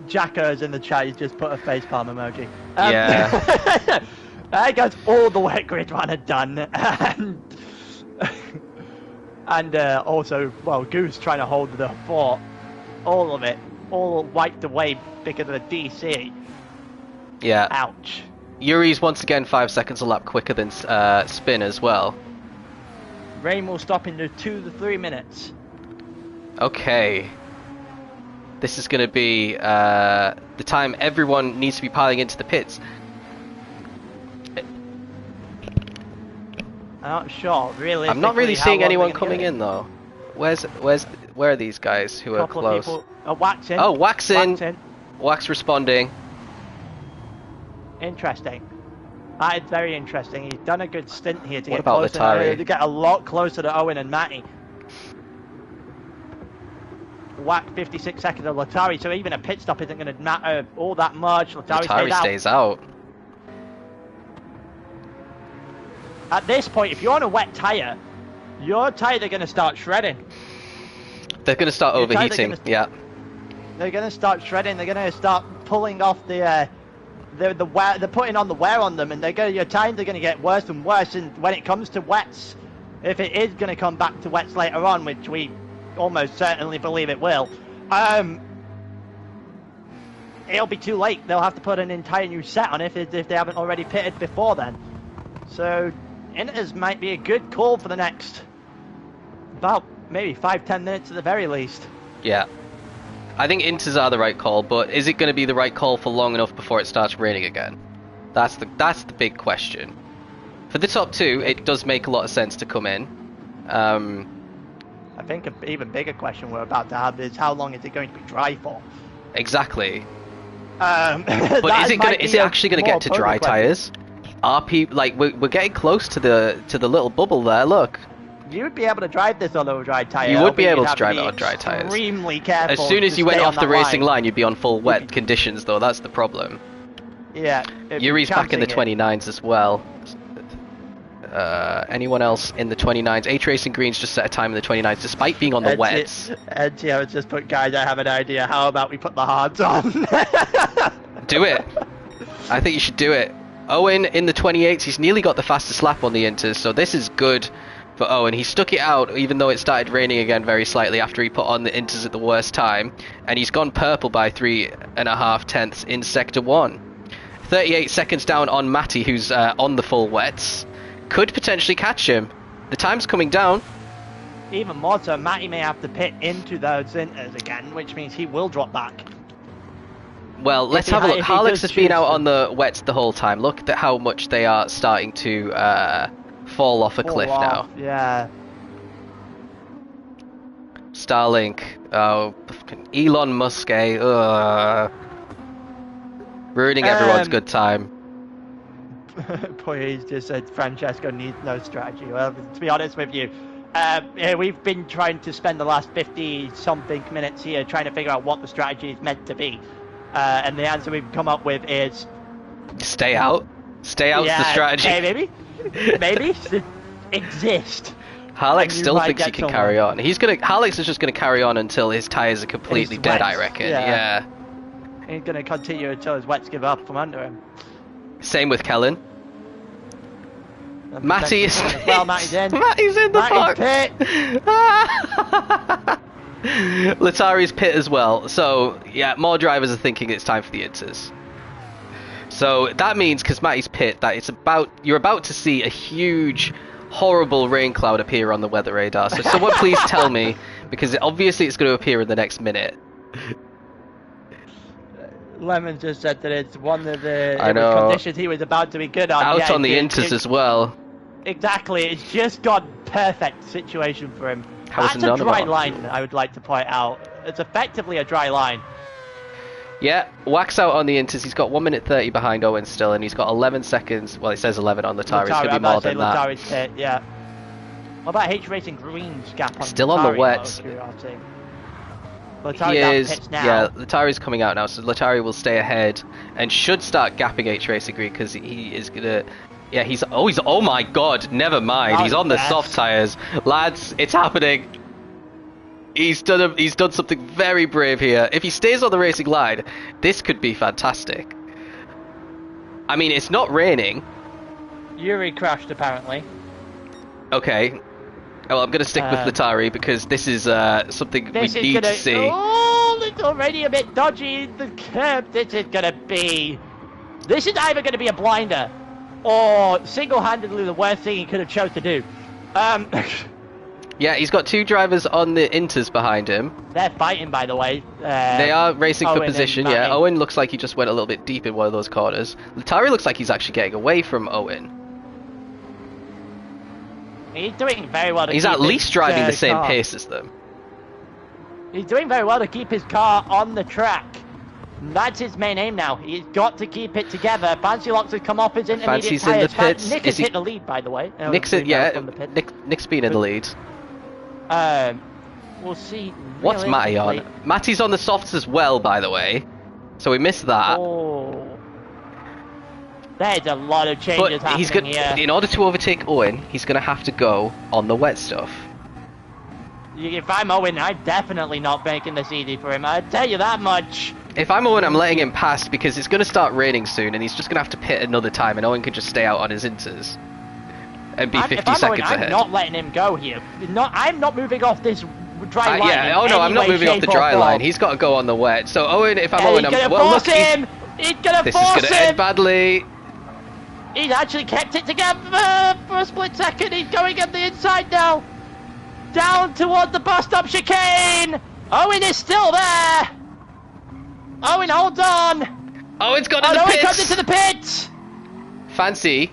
Jacko's in the chat, he's just put a facepalm emoji. Yeah. That goes all the wet grid run had done. And also, well, Goose trying to hold the fort. All of it. All wiped away because of the DC. Yeah. Ouch. Yuri's once again 5 seconds a lap quicker than Spin as well. Rain will stop in 2 to 3 minutes. Okay. This is going to be the time everyone needs to be piling into the pits. I'm not sure, really. I'm not really seeing anyone coming in though. Where are these guys who are Couple of close? people are waxing. Oh, Waxin. Waxing. Wax responding. Interesting. That is very interesting. He's done a good stint here to What get about closer. Latari? To get a lot closer to Owen and Matty. Whack 56 seconds of Latari, so even a pit stop isn't going to matter all that much. Latari Stays out. At this point, if you're on a wet tyre, your tyres are going to start shredding. They're going to start Your tyres are overheating. Yeah. They're going to start shredding. They're going to start pulling off the wear. They're putting on the wear on them, and your tyres are going to get worse and worse. And when it comes to wets, if it is going to come back to wets later on, which we almost certainly believe it will, it'll be too late. They'll have to put an entire new set on if they haven't already pitted before then. So Inters might be a good call for the next about maybe 5-10 minutes at the very least. Yeah. I think Inters are the right call, but is it going to be the right call for long enough before it starts raining again? That's the big question. For the top two, it does make a lot of sense to come in. I think an even bigger question we're about to have is how long is it going to be dry for? Exactly. But But is it actually going to get to dry tires? Are people like we're getting close to the little bubble there? Look. You would be able to drive this on a dry tire. You would be able You'd to have drive be it on dry tires. Extremely careful. As soon as to you went stay off on the that racing line, you'd be on full wet be- conditions, though. That's the problem. Yeah. Yuri's back in the chancing it. 29s as well. Anyone else in the 29s? H-Racing Green's just set a time in the 29s, despite being on the wets. NTO has just put, guys, I have an idea. How about we put the hards on? Do it. I think you should do it. Owen in the 28s, he's nearly got the fastest lap on the Inters, so this is good for Owen. He stuck it out even though it started raining again very slightly after he put on the Inters at the worst time, and he's gone purple by 3.5 tenths in Sector 1. 38 seconds down on Matty, who's on the full wets. Could potentially catch him. The time's coming down. Even more so, Matty may have to pit into those Inters again, which means he will drop back. Well, let's have a look. Harlex has been out on the wets the whole time. Look at how much they are starting to fall off a cliff now. Yeah. Starlink. Oh, Elon Musk, ruining everyone's good time. Boy, he's just said Francesco needs no strategy. Well, to be honest with you, we've been trying to spend the last 50-something minutes here trying to figure out what the strategy is meant to be. And the answer we've come up with is... Stay out. Stay out's the strategy. Okay, maybe. Exist. Harlex still thinks he can carry on. Harlex is just gonna carry on until his tyres are completely dead, I reckon. Yeah. He's gonna continue until his wets give up from under him. Same with Kellen. Matty is... Well, Matty's in. Matty's in the park. Pit. Latari's pit as well. So, yeah, more drivers are thinking it's time for the Inters. So, that means, because Matty's pit, that you're about to see a huge, horrible rain cloud appear on the weather radar. So, someone please tell me, because obviously it's going to appear in the next minute. Lemon just said that it's one of the conditions he was about to be good on. Out on the Inters as well. Exactly, it's just got perfect situation for him. That's a dry line, I would like to point out. It's effectively a dry line. Yeah, Wax out on the Inters. He's got 1 minute 30 behind Owen still, and he's got 11 seconds. Well, it says 11 on Latari. It's going to be more than that. Latari's pit, yeah. What about H Racing Green's gap on still Latari, on the wets. He is. Yeah, Latari's coming out now, so Latari will stay ahead and should start gapping H Racing Green because he is going to... Yeah, oh my god, never mind. He's on the soft tyres. Lads, it's happening. He's done something very brave here. If he stays on the racing line, this could be fantastic. I mean, it's not raining. Yuri crashed, apparently. Okay. Well, I'm going to stick with Latari because this is something we need to see. Oh, it's already a bit dodgy. The curb, this is either going to be a blinder or single-handedly the worst thing he could have chose to do. Yeah, he's got two drivers on the Inters behind him. They're fighting, by the way. They are racing Owen for position, yeah. Owen looks like he just went a little bit deep in one of those corners. Latari looks like he's actually getting away from Owen. He's doing very well to He's at least driving the same pace as them. He's doing very well to keep his car on the track. That's his main aim now. He's got to keep it together. Fancy Locks has come off his intermediate Fancy's in the pits. Nick has hit the lead, by the way. Nick's been in the lead. We'll see. What's Matty on? Matty's on the softs as well, by the way. So we missed that. Oh. There's a lot of changes happening here. In order to overtake Owen, he's going to have to go on the wet stuff. If I'm Owen, I'm definitely not making this easy for him. I tell you that much. If I'm Owen, I'm letting him pass because it's going to start raining soon, and he's just going to have to pit another time, and Owen can just stay out on his Inters and be 50 seconds ahead. I'm not letting him go here. I'm not moving off this dry line. Yeah, oh no, I'm not moving off the dry line. He's got to go on the wet. So Owen, if I'm Owen, he's going to force him. He's going to force him. This is going to end badly. He's actually kept it together for a split second. He's going at the inside now. Down towards the bus stop chicane. Owen is still there. Owen holds on. Owen's got in the pits. Owen comes into the pits. Fancy,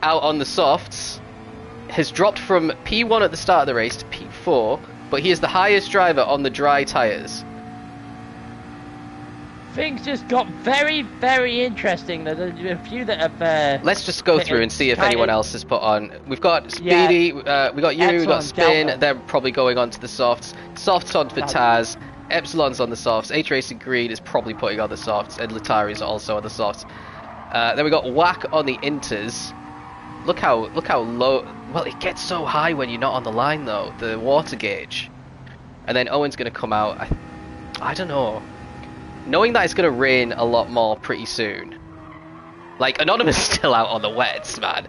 out on the softs, has dropped from P1 at the start of the race to P4, but he is the highest driver on the dry tyres. Things just got very, very interesting. There's a few that have... Let's just go through and see if anyone else has put on. We've got Speedy, we got you, we got Spin. Delta. They're probably going on to the softs. Softs on for Taz. Epsilon's on the softs. H Racing Green is probably putting on the softs, and Latari's also on the softs. Then we got Whack on the Inters. Look how low. Well, it gets so high when you're not on the line though. The water gauge. And then Owen's going to come out. I don't know. Knowing that it's going to rain a lot more pretty soon, Like, Anonymous is still out on the wets, man.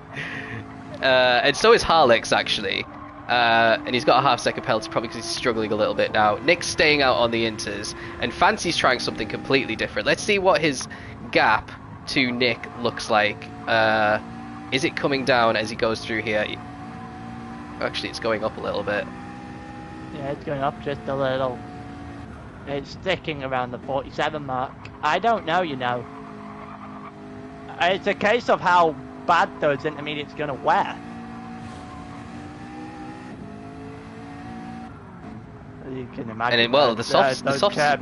And so is Harlex, actually. And he's got a half-second penalty, probably because he's struggling a little bit now. Nick's staying out on the inters, and Fancy's trying something completely different. Let's see what his gap to Nick looks like. Is it coming down as he goes through here? Actually, it's going up a little bit. Yeah, it's going up just a little. It's sticking around the 47 mark. I don't know, you know. It's a case of how bad those intermediates going to wear. You can imagine. And well, the softs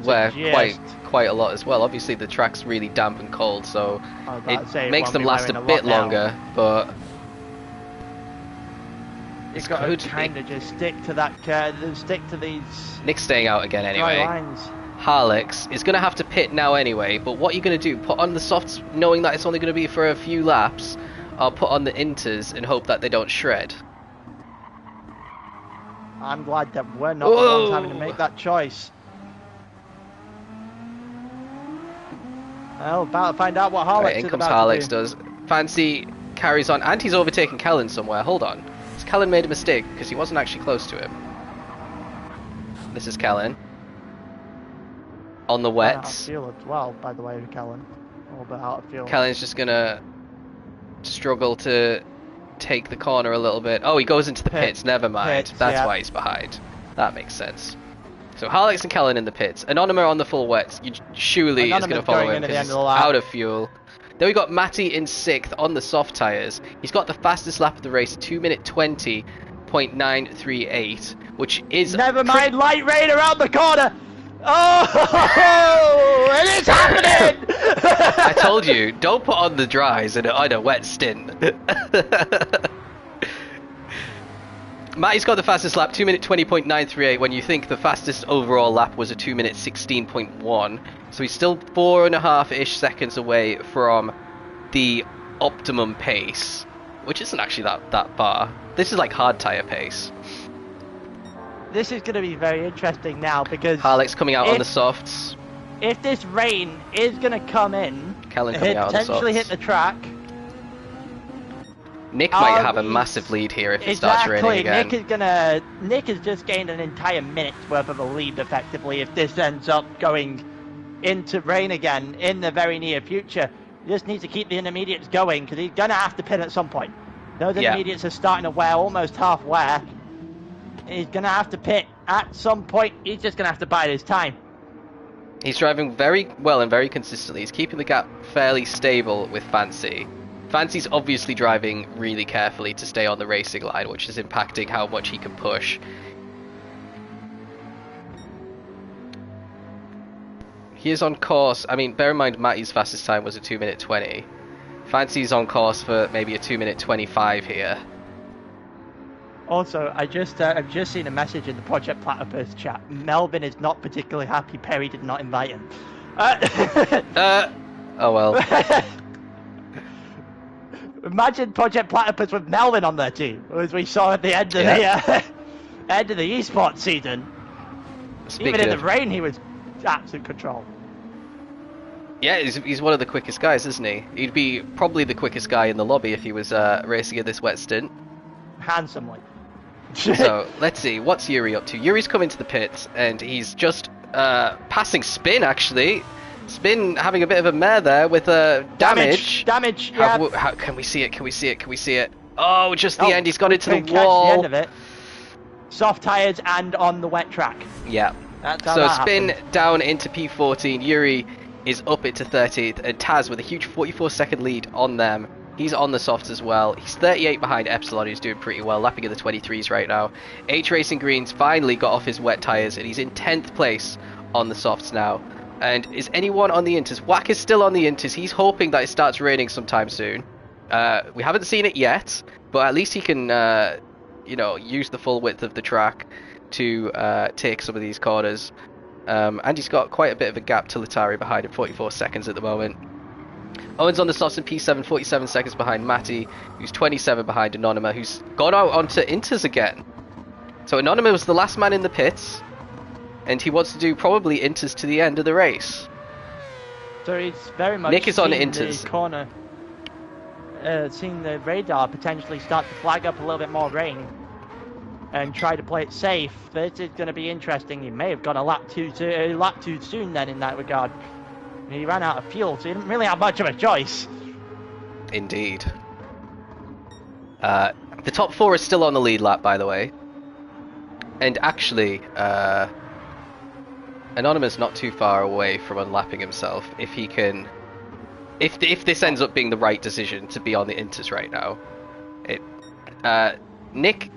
wear quite a lot as well. Obviously, the track's really damp and cold, so it makes them last a bit longer. But you've got to kind of just stick to that stick to these. Nick's staying out again anyway. Lines. Harlex is going to have to pit now anyway. But what are you going to do? Put on the softs, knowing that it's only going to be for a few laps, or put on the inters and hope that they don't shred? I'm glad that we're not the ones having to make that choice. Well, about to find out what Harlex is about Harlex to do. does. Fancy carries on, and he's overtaken Kellen somewhere. Hold on. Has Kellen made a mistake? Because he wasn't actually close to him. This is Kellen. On the wets. Out of fuel as well, by the way, Kellen. A little bit out of fuel. Kellen's just going to struggle to take the corner a little bit. Oh, he goes into the pits. Never mind. That's why he's behind. That makes sense. So Harlex and Kellen in the pits. Anonyma on the full wets. Surely is going to follow him because he's out of fuel. Then we got Matty in 6th on the soft tyres. He's got the fastest lap of the race, 2 minute 20.938, which is... Never mind, light rain around the corner! Oh, it is happening! I told you, don't put on the dries on a wet stint. Matty's got the fastest lap, 2 minute 20.938, when you think the fastest overall lap was a 2 minute 16.1. So he's still 4.5-ish seconds away from the optimum pace, which isn't actually that far. This is like hard tyre pace. This is going to be very interesting now because Harlex coming out on the softs. If this rain is going to come in, Kellen coming out on the softs. Potentially hit the track. Nick might have a massive lead here if it starts raining again. Nick has just gained an entire minute's worth of a lead effectively if this ends up going into rain again in the very near future. He just needs to keep the intermediates going because he's going to have to pit at some point. Those intermediates are starting to wear almost half wear. He's going to have to pit at some point. He's just going to have to bide his time. He's driving very well and very consistently. He's keeping the gap fairly stable with Fancy. Fancy's obviously driving really carefully to stay on the racing line, which is impacting how much he can push. He is on course. I mean, bear in mind Matty's fastest time was a 2 minute 20. Fancy's on course for maybe a 2 minute 25 here. Also, I've just seen a message in the Project Platypus chat. Melvin is not particularly happy Perry did not invite him. Oh well. Imagine Project Platypus with Melvin on their team, as we saw at the end of the end of the eSports season. Even in the rain, he was absolute control. Yeah, he's one of the quickest guys, isn't he? He'd be probably the quickest guy in the lobby if he was racing in this wet stint. Handsomely. So, let's see, what's Yuri up to? Yuri's coming to the pits, and he's just passing Spin, actually. Spin having a bit of a mare there with damage. Damage, yeah. How, can we see it? Can we see it? Can we see it? Oh, just the end. He's got into the wall. The end of it. Soft tyres and on the wet track. Yeah. That's how so that Spin happened. down into P14. Yuri is up into 13th, and Taz with a huge 44-second lead on them. He's on the softs as well. He's 38 behind Epsilon, who's doing pretty well, lapping in the 23s right now. H Racing Greens finally got off his wet tyres, and he's in 10th place on the softs now. And is anyone on the inters? Wack is still on the inters. He's hoping that it starts raining sometime soon. We haven't seen it yet, but at least he can, use the full width of the track to take some of these corners. And he's got quite a bit of a gap to Latari behind him, 44 seconds at the moment. Owen's on the softs in P7, 47 seconds behind Matty, who's 27 behind Anonyma, who's gone out onto inters again. So Anonyma was the last man in the pits, and he wants to do probably inters to the end of the race. So he's very much Nick is on seen inters. the corner. seen the radar potentially start to flag up a little bit more rain and try to play it safe. This is going to be interesting. He may have gone a lap too soon then in that regard. He ran out of fuel, so he didn't really have much of a choice. Indeed. The top 4 is still on the lead lap, by the way. And actually, Anonymous not too far away from unlapping himself. If he can... If this ends up being the right decision to be on the Inters right now. Nick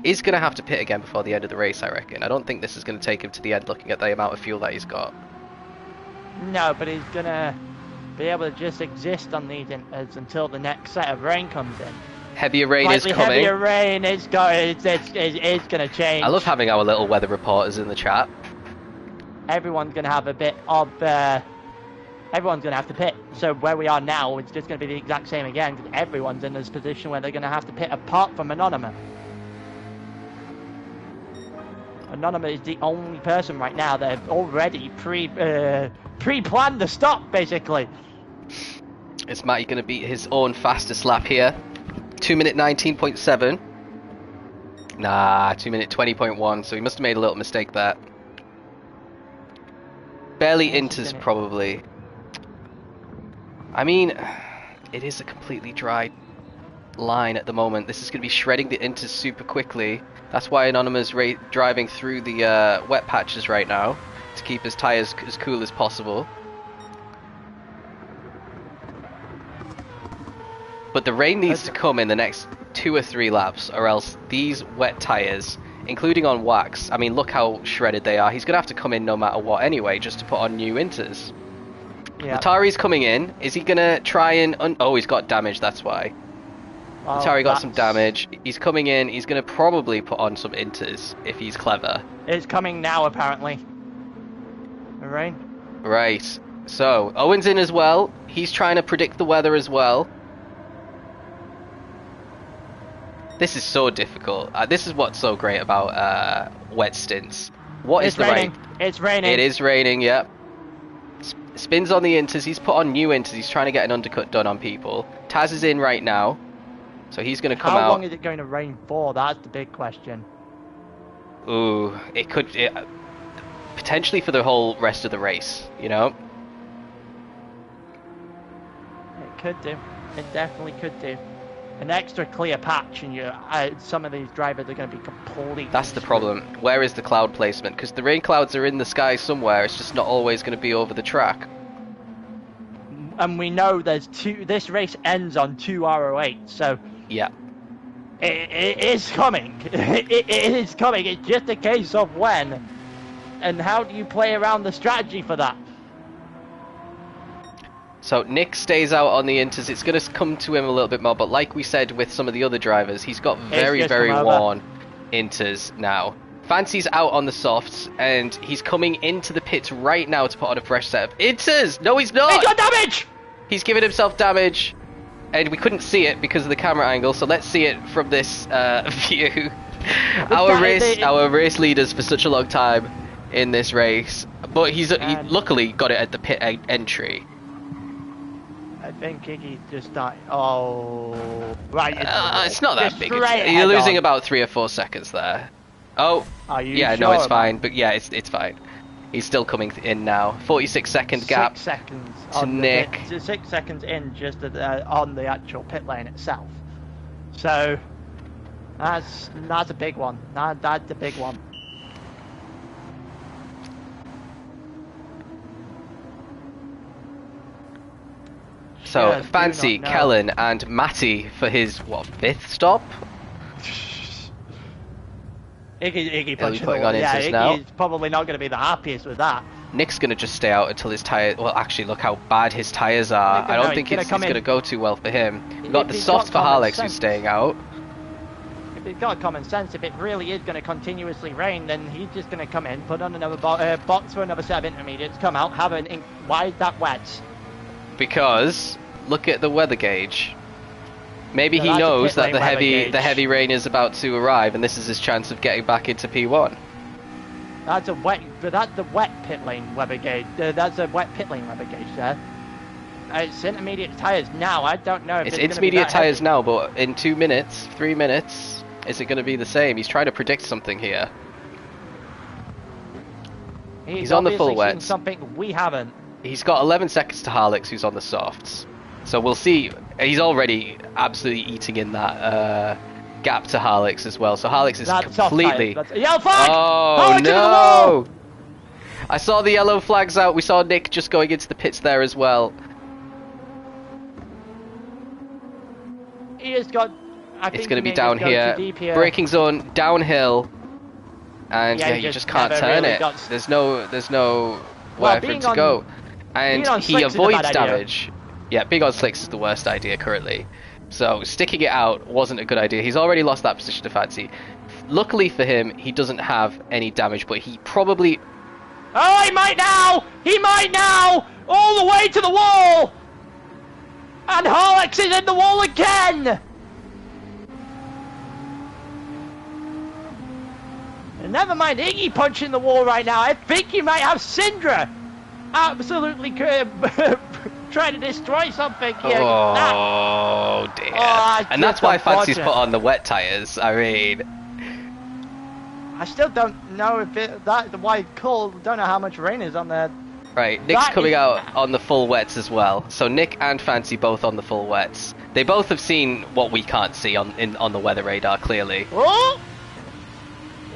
is going to have to pit again before the end of the race, I reckon. I don't think this is going to take him to the end looking at the amount of fuel that he's got. No, but he's going to be able to just exist on these Inters until the next set of rain comes in. Heavier rain is coming. Heavier rain is going to change. I love having our little weather reporters in the chat. Everyone's going to have a bit of... everyone's going to have to pit. So where we are now, it's just going to be the exact same again, because everyone's in this position where they're going to have to pit apart from Anonymous. Anonymous is the only person right now that have already pre-planned the stop, basically. Is Matty going to beat his own fastest lap here? 2 minute 19.7. Nah, 2 minute 20.1, so he must have made a little mistake there. Barely Inters, probably. I mean, it is a completely dry line at the moment. This is going to be shredding the Inters super quickly. That's why Anonymous driving through the wet patches right now, to keep his tyres as cool as possible. But the rain needs to come in the next 2 or 3 laps, or else these wet tyres, including on wax, I mean, look how shredded they are. He's going to have to come in no matter what anyway, just to put on new Inters. Yeah. Atari's coming in. Is he going to try and... oh, he's got damage, that's why. Well, Atari got some damage. He's coming in. He's going to probably put on some Inters, if he's clever. It's coming now, apparently. The rain. Right. So, Owen's in as well. He's trying to predict the weather as well. This is so difficult. This is what's so great about wet stints. It's raining. It's raining. It is raining, yep. Spins on the Inters. He's put on new Inters. He's trying to get an undercut done on people. Taz is in right now. So he's going to come out. How long is it going to rain for? That's the big question. Ooh, it could... potentially for the whole rest of the race, you know? It could do. It definitely could do. An extra clear patch and some of these drivers are going to be completely... That's the problem. Where is the cloud placement? Because the rain clouds are in the sky somewhere. It's just not always going to be over the track. And we know this race ends on 2:08, so... Yeah. It is coming. It is coming. It's just a case of when. And how do you play around the strategy for that? So Nick stays out on the Inters. It's going to come to him a little bit more, but like we said with some of the other drivers, he's got very worn Inters now. Fancy's out on the softs, and he's coming into the pits right now to put on a fresh set of Inters. No, he's not. He's got damage. He's given himself damage, and we couldn't see it because of the camera angle. So let's see it from this view. Our race leaders for such a long time in this race, but he luckily got it at the pit entry. I think Iggy just died. Oh, right. It's not that big. You're losing about 3 or 4 seconds there. Oh, yeah, sure no, it's fine. But yeah, it's fine. He's still coming in now. 46-second gap 6 seconds to Nick. 6 seconds in just on the actual pit lane itself. So that's a big one. That's a big one. So, Fancy, Kellen, and Matty for his, 5th stop? Iggy putting on Inters now. Iggy's probably not going to be the happiest with that. Nick's going to just stay out until his tyres... Well, actually, look how bad his tyres are. I don't think it's going to go too well for him. We've got the soft for Harlex who's staying out. If he's got common sense, if it really is going to continuously rain, then he's just going to come in, put on another box for another set of intermediates, come out, have an... Why is that wet? Because look at the weather gauge. Maybe he knows that the heavy rain is about to arrive, and this is his chance of getting back into P1. That's a wet pit lane weather gauge. That's a wet pit lane weather gauge there. It's intermediate tyres now. I don't know if It's gonna be intermediate that tyres heavy. now, but in 2 minutes, 3 minutes, is it going to be the same? He's trying to predict something here. He's on the full obviously seen wets. something we haven't. He's got 11 seconds to Harlix, who's on the softs. So we'll see. He's already absolutely eating in that gap to Harlix as well. So Harlix is That's completely... soft tyres. Yellow flag! Oh, Harlix into the wall! no! I saw the yellow flags out. We saw Nick just going into the pits there as well. He has got... It's going to be down here. Braking zone, downhill. And yeah, you just can't turn really it. There's no where for him to go. And he slicks is a bad avoids idea. damage. Yeah, being on slicks is the worst idea currently. So sticking it out wasn't a good idea. He's already lost that position to Fancy. Luckily for him, he doesn't have any damage, but he probably... Oh, he might now! He might now! All the way to the wall! And Harlix is in the wall again! And never mind Iggy punching the wall right now. I think you might have Syndra absolutely trying to destroy something here. Oh, dear. Oh, and that's why Fancy's unfortunate. put on the wet tyres. I mean... I still don't know if the white call. Don't know how much rain is on there. Right, Nick's That coming is- out on the full wets as well. So Nick and Fancy both on the full wets. They both have seen what we can't see on the weather radar clearly. Oh!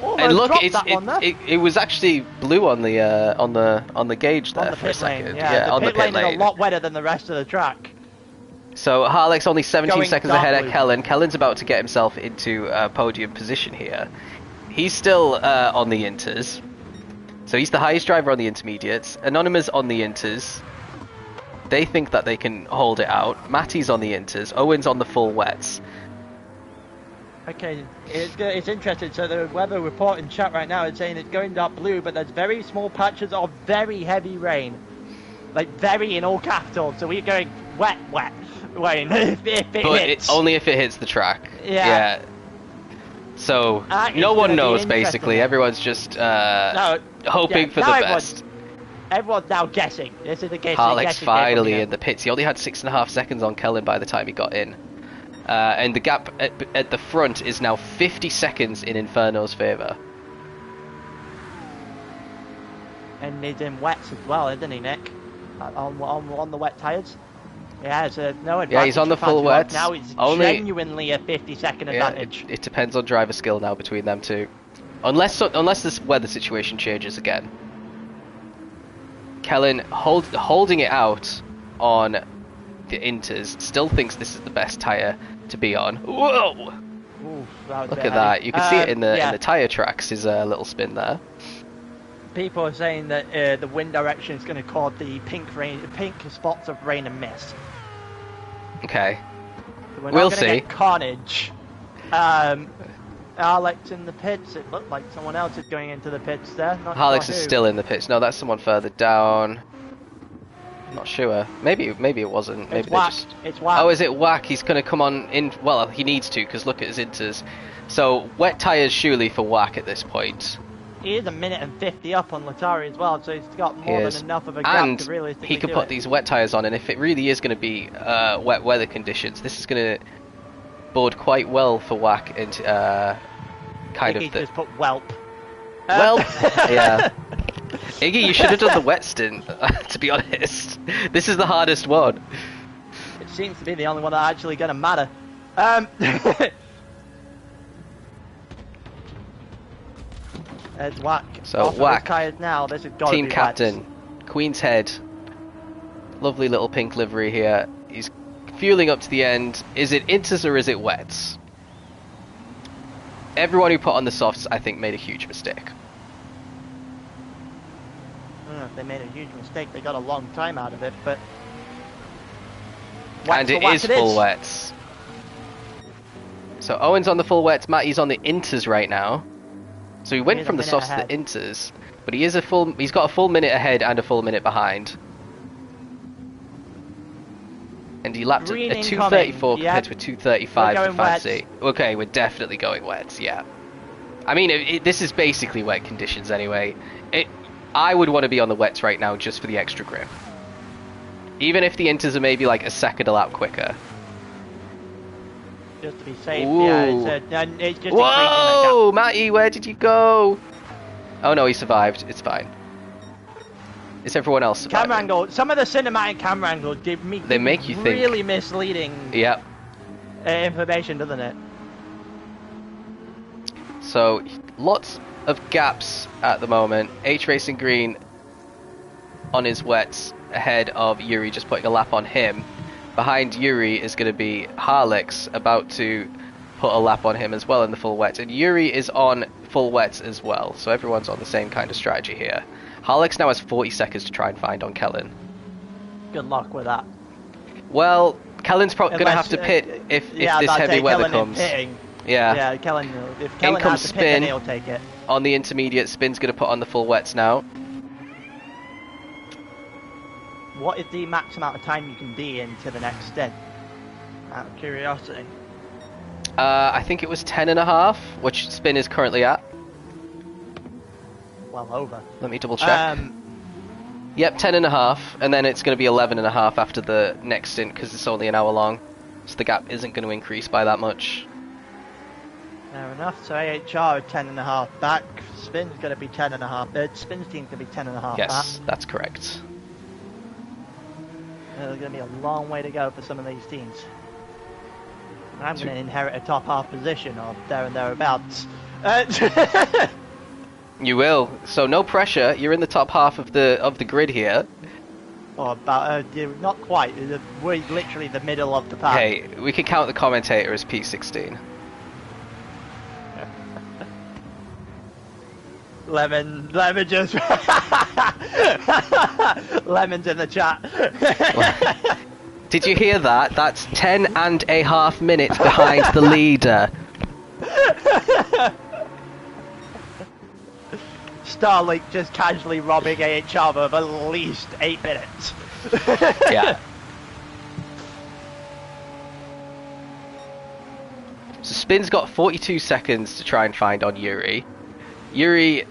Almost And look, dropped that one there. it was actually blue on the gauge there On the for a pit second. lane, yeah, on the pit is lane. a lot wetter than the rest of the track. So Harlix only 17 Going seconds dark ahead of blue. Kellen. Kellen's about to get himself into podium position here. He's still on the inters. So he's the highest driver on the intermediates. Anonymous on the inters. They think that they can hold it out. Matty's on the inters. Owen's on the full wets. Okay, it's interesting. So the weather report in chat right now is saying it's going dark blue, but there's very small patches of very heavy rain. Like very in all capitals. So we're going wet rain if it But hits. only if it hits the track. Yeah. So That is no one gonna be knows interesting. basically. Everyone's just hoping yeah, for the now best. Everyone's now guessing. This is a guessing. Harlix guessing finally game in the pits. He only had 6.5 seconds on Kellen by the time he got in. And the gap at the front is now 50 seconds in Inferno's favour. And he's in wets as well, isn't he, Nick? On the wet tyres. Yeah, so no advantage. Yeah, he's on the for full Fancy wets. Now it's Only- genuinely a 50-second advantage. It depends on driver skill now between them two. Unless this weather situation changes again. Kellen holding it out on the inters, still thinks this is the best tyre to be on. Whoa! Oof, that was a Look bit at that. heavy. You can see it in yeah. the tyre tracks, his little spin there. People are saying that the wind direction is going to cause the pink spots of rain and mist. Okay. So we're not We'll gonna see. get carnage. Alex in the pits. It looked like someone else is going into the pits there. Not Harlix sure is who. still in the pits. No, that's someone further down. Not sure. Maybe it wasn't. Maybe It's they whack. just... It's whack. Oh, is it Whack? He's going to come on in... Well, he needs to, because look at his inters. So, wet tyres surely for Whack at this point. He is a minute and 50 up on Latari as well, so he's got He more is. than enough of a gap And to realistically he could do put it. these wet tyres on, and if it really is going to be wet weather conditions, this is going to bode quite well for Whack into kind Iggy of the... just put whelp. Well, yeah. Iggy, you should have done the wet stint, to be honest. This is the hardest one. It seems to be the only one that's actually going to matter. It's Whack. So, Off of his Whack, tyres now. This has got to Team be captain, Queen's Head. Lovely little pink livery here. He's fueling up to the end. Is it inters or is it wets? Everyone who put on the softs, I think, made a huge mistake. I don't know if they made a huge mistake. They got a long time out of it, but... And it is full wets. So Owen's on the full wets, Matty's on the inters right now. So he went He's a from the minute softs to ahead. the inters, but he's got a full minute ahead and a full minute behind. And he lapped Green a incoming, 2:34 yeah. compared to a 2:35 We're for going wets. Fancy. Okay, we're definitely going wets, yeah. I mean, this is basically wet conditions anyway. I would want to be on the wets right now just for the extra grip. Even if the inters are maybe like a second a lap quicker. Just to be safe, Ooh. yeah, it's just Whoa, Matty, where did you go? Oh no, he survived. It's fine. Is everyone else surviving? Camera angle. Some of the cinematic camera angles make you think. Really misleading. Yep. Information, doesn't it? So lots of gaps at the moment. H Racing Green on his wets ahead of Yuri, just putting a lap on him. Behind Yuri is going to be Harlex, about to put a lap on him as well in the full wets, and Yuri is on full wets as well, so everyone's on the same kind of strategy here. Harlex now has 40 seconds to try and find on Kellen. Good luck with that. Well, Kellen's probably going to have to pit if this heavy weather comes. Yeah, Kellen. If Kellen has to pit, then he'll take it. On the intermediate, Spin's going to put on the full wets now. What is the max amount of time you can be into the next stint? Out of curiosity. I think it was 10.5, which Spin is currently at. Well over. Let me double check. Yep, 10.5, and then it's going to be 11.5 after the next stint because it's only an hour long, so the gap isn't going to increase by that much. Fair enough. So AHR is 10.5 back. Spin's going to be 10.5. Spin's team's going to be 10.5 back. Yes, that's correct. There's going to be a long way to go for some of these teams. I'm going to inherit a top half position or there and thereabouts. You will. So no pressure. You're in the top half of the grid here. Or about not quite. We're literally the middle of the pack. Hey, we can count the commentator as P16. Lemon just Lemon's in the chat. Did you hear that? That's 10.5 minutes behind the leader. Starlink just casually robbing AHR of at least 8 minutes. Yeah. So Spin's got 42 seconds to try and find on Yuri. Yuri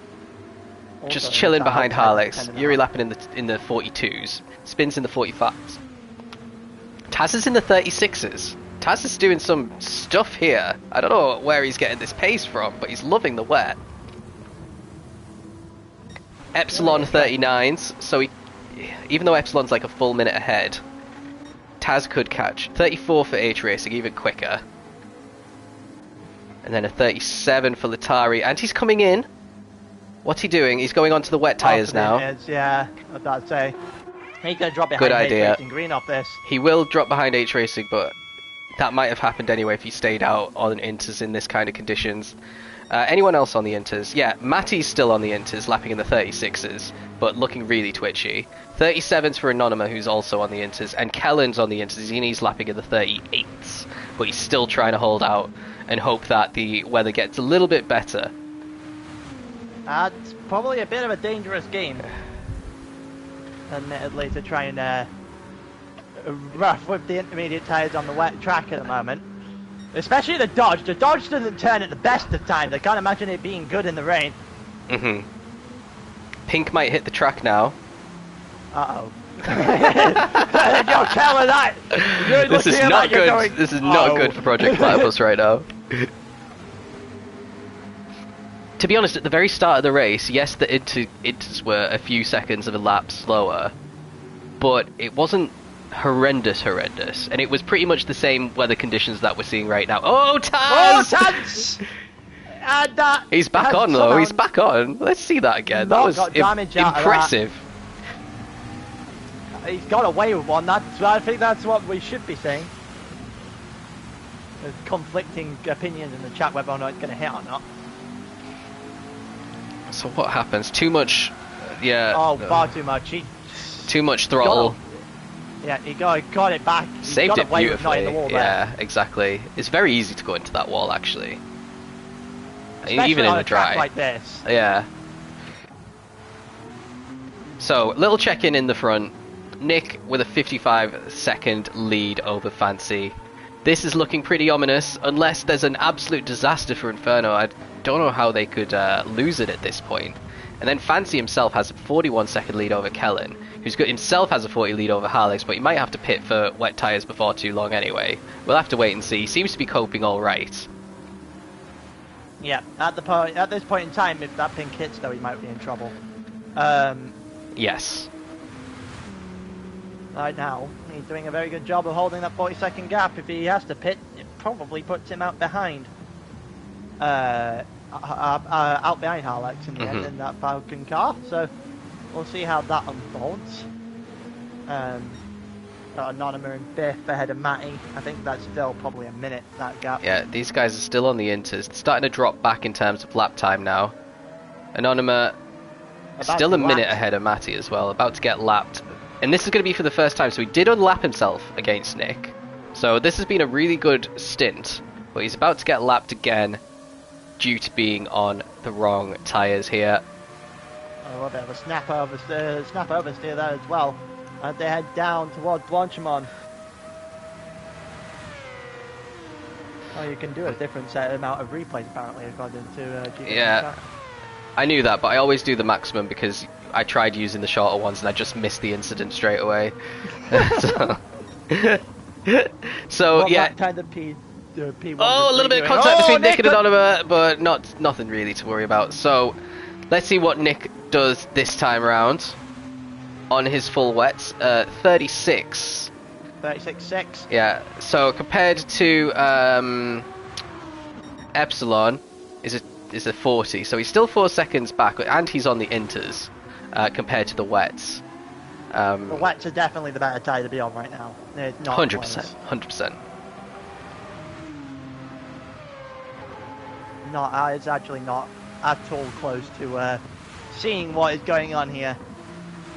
just chilling behind Harlex. Yuri lapping in the 42s. Spin's in the 45s. Taz is in the 36s. Taz is doing some stuff here. I don't know where he's getting this pace from, but he's loving the wet. Epsilon 39s, so even though Epsilon's like a full minute ahead, Taz could catch. 34 for H Racing, even quicker. And then a 37 for Latari, and he's coming in. What's he doing? He's going onto the wet tyres now. Yeah, I was about to say. He's going to drop behind Good idea. H Racing Green off this. He will drop behind H Racing, but that might have happened anyway if he stayed out on inters in this kind of conditions. Anyone else on the inters? Yeah, Matty's still on the inters, lapping in the 36s, but looking really twitchy. 37s for Anonyma, who's also on the inters, and Kellen's on the inters, and he's lapping in the 38s, but he's still trying to hold out and hope that the weather gets a little bit better. It's probably a bit of a dangerous game, admittedly, to try and rough with the intermediate tyres on the wet track at the moment. Especially the Dodge. The Dodge doesn't turn at the best of times. I can't imagine it being good in the rain. Mm-hmm. Pink might hit the track now. Uh-oh. You're telling that. This is not good. Going, this is not good for Project Platypus right now. To be honest, at the very start of the race, yes, the inters were a few seconds of a lap slower, but it wasn't horrendous, and it was pretty much the same weather conditions that we're seeing right now. Oh, Taz! Oh, Taz! And he's back on, though. He's back on. Let's see that again. That was impressive. He's got away with one. I think that's what we should be saying. There's conflicting opinions in the chat whether or not it's going to hit or not. So what happens? Too much... yeah. Oh, far too much. Too much throttle. Yeah, he got it back. He saved got it away beautifully. With the wall yeah, there. exactly. It's very easy to go into that wall, actually. Especially even in the dry. Track like this. Yeah. So, little check-in in the front. Nick with a 55-second lead over Fancy. This is looking pretty ominous, unless there's an absolute disaster for Inferno. I don't know how they could lose it at this point. And then Fancy himself has a 41-second lead over Kellen, who's got himself has a 40 lead over Harlex, but he might have to pit for wet tyres before too long anyway. We'll have to wait and see. He seems to be coping all right. Yeah, at this point in time, if that pink hits though, he might be in trouble. Yes. Right now, he's doing a very good job of holding that 40-second gap. If he has to pit, it probably puts him out behind. Out behind Harlex in the end in that Falcon car. So we'll see how that unfolds. Got Anonyma and Biff ahead of Matty. I think that's still probably a minute, that gap. Yeah, these guys are still on the inters. It's starting to drop back in terms of lap time now. Anonyma still a minute ahead of Matty as well, about to get lapped. And this is going to be for the first time, so he did unlap himself against Nick. So this has been a really good stint, but he's about to get lapped again due to being on the wrong tyres here. A little bit of a snap oversteer there as well. As they head down towards Blanchimont. Oh, you can do a different set amount of replays apparently according to GT7. Yeah, I knew that, but I always do the maximum because I tried using the shorter ones and I just missed the incident straight away. So yeah. P1 oh, a little bit of contact between Nick and Anonyma, but nothing really to worry about. So let's see what Nick does this time around on his full wets. 36. 36.6. Yeah. So compared to Epsilon, is a 40. So he's still 4 seconds back, and he's on the inters compared to the wets. The wets are definitely the better tyre to be on right now. 100%. 100%. It's actually not at all close to seeing what is going on here.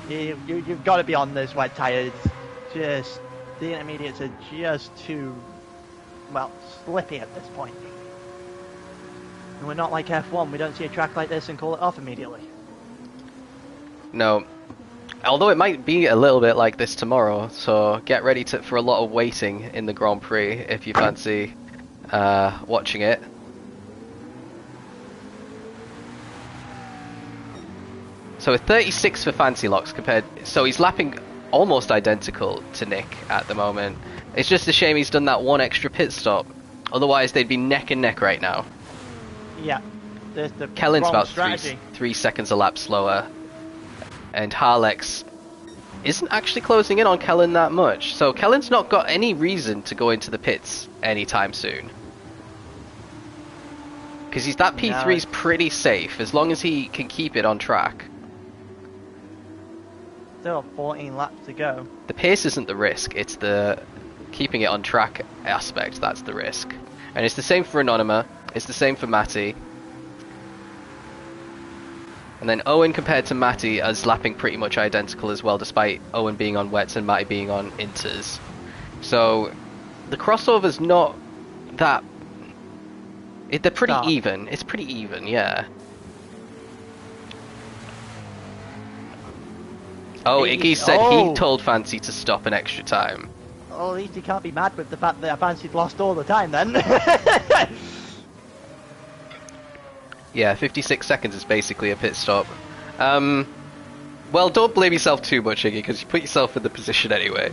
You've got to be on this wet tyre. It's just the intermediates are just too, well, slippy at this point. And we're not like F1. We don't see a track like this and call it off immediately. No. Although it might be a little bit like this tomorrow, so get ready for a lot of waiting in the Grand Prix if you fancy watching it. So a 36 for Fancy Locks so he's lapping almost identical to Nick at the moment. It's just a shame he's done that one extra pit stop. Otherwise they'd be neck and neck right now. Yeah. Kellen's about 3 seconds a lap slower. And Harlex isn't actually closing in on Kellen that much. So Kellen's not got any reason to go into the pits anytime soon. Because that P3's pretty safe as long as he can keep it on track. Still 14 laps to go. The pace isn't the risk, it's the keeping it on track aspect that's the risk. And it's the same for Anonyma, it's the same for Matty. And then Owen compared to Matty is lapping pretty much identical as well, despite Owen being on wets and Matty being on inters. So the crossover's not that... they're pretty even. It's pretty even, yeah. Oh, Iggy said he told Fancy to stop an extra time. Well, at least he can't be mad with the fact that Fancy's lost all the time then. Yeah, 56 seconds is basically a pit stop. Well, don't blame yourself too much, Iggy, because you put yourself in the position anyway.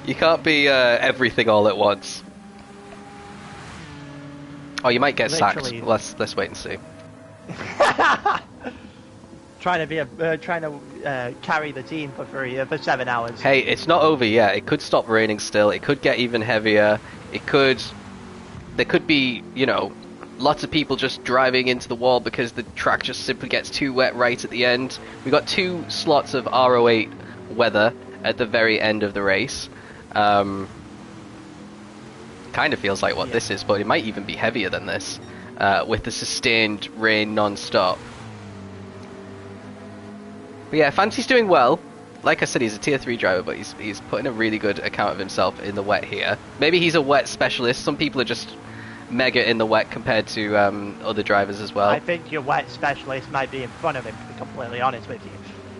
You can't be everything all at once. Oh, you might get sacked. Let's wait and see. Trying to carry the team for 7 hours. Hey, it's not over yet. It could stop raining still. It could get even heavier. There could be, lots of people just driving into the wall because the track just simply gets too wet right at the end. We got 2 slots of R08 weather at the very end of the race. Kind of feels like what this is, but it might even be heavier than this with the sustained rain non-stop. But yeah, Fancy's doing well. Like I said, he's a tier 3 driver, but he's putting a really good account of himself in the wet here. Maybe he's a wet specialist. Some people are just mega in the wet compared to other drivers as well. I think your wet specialist might be in front of him, to be completely honest with you.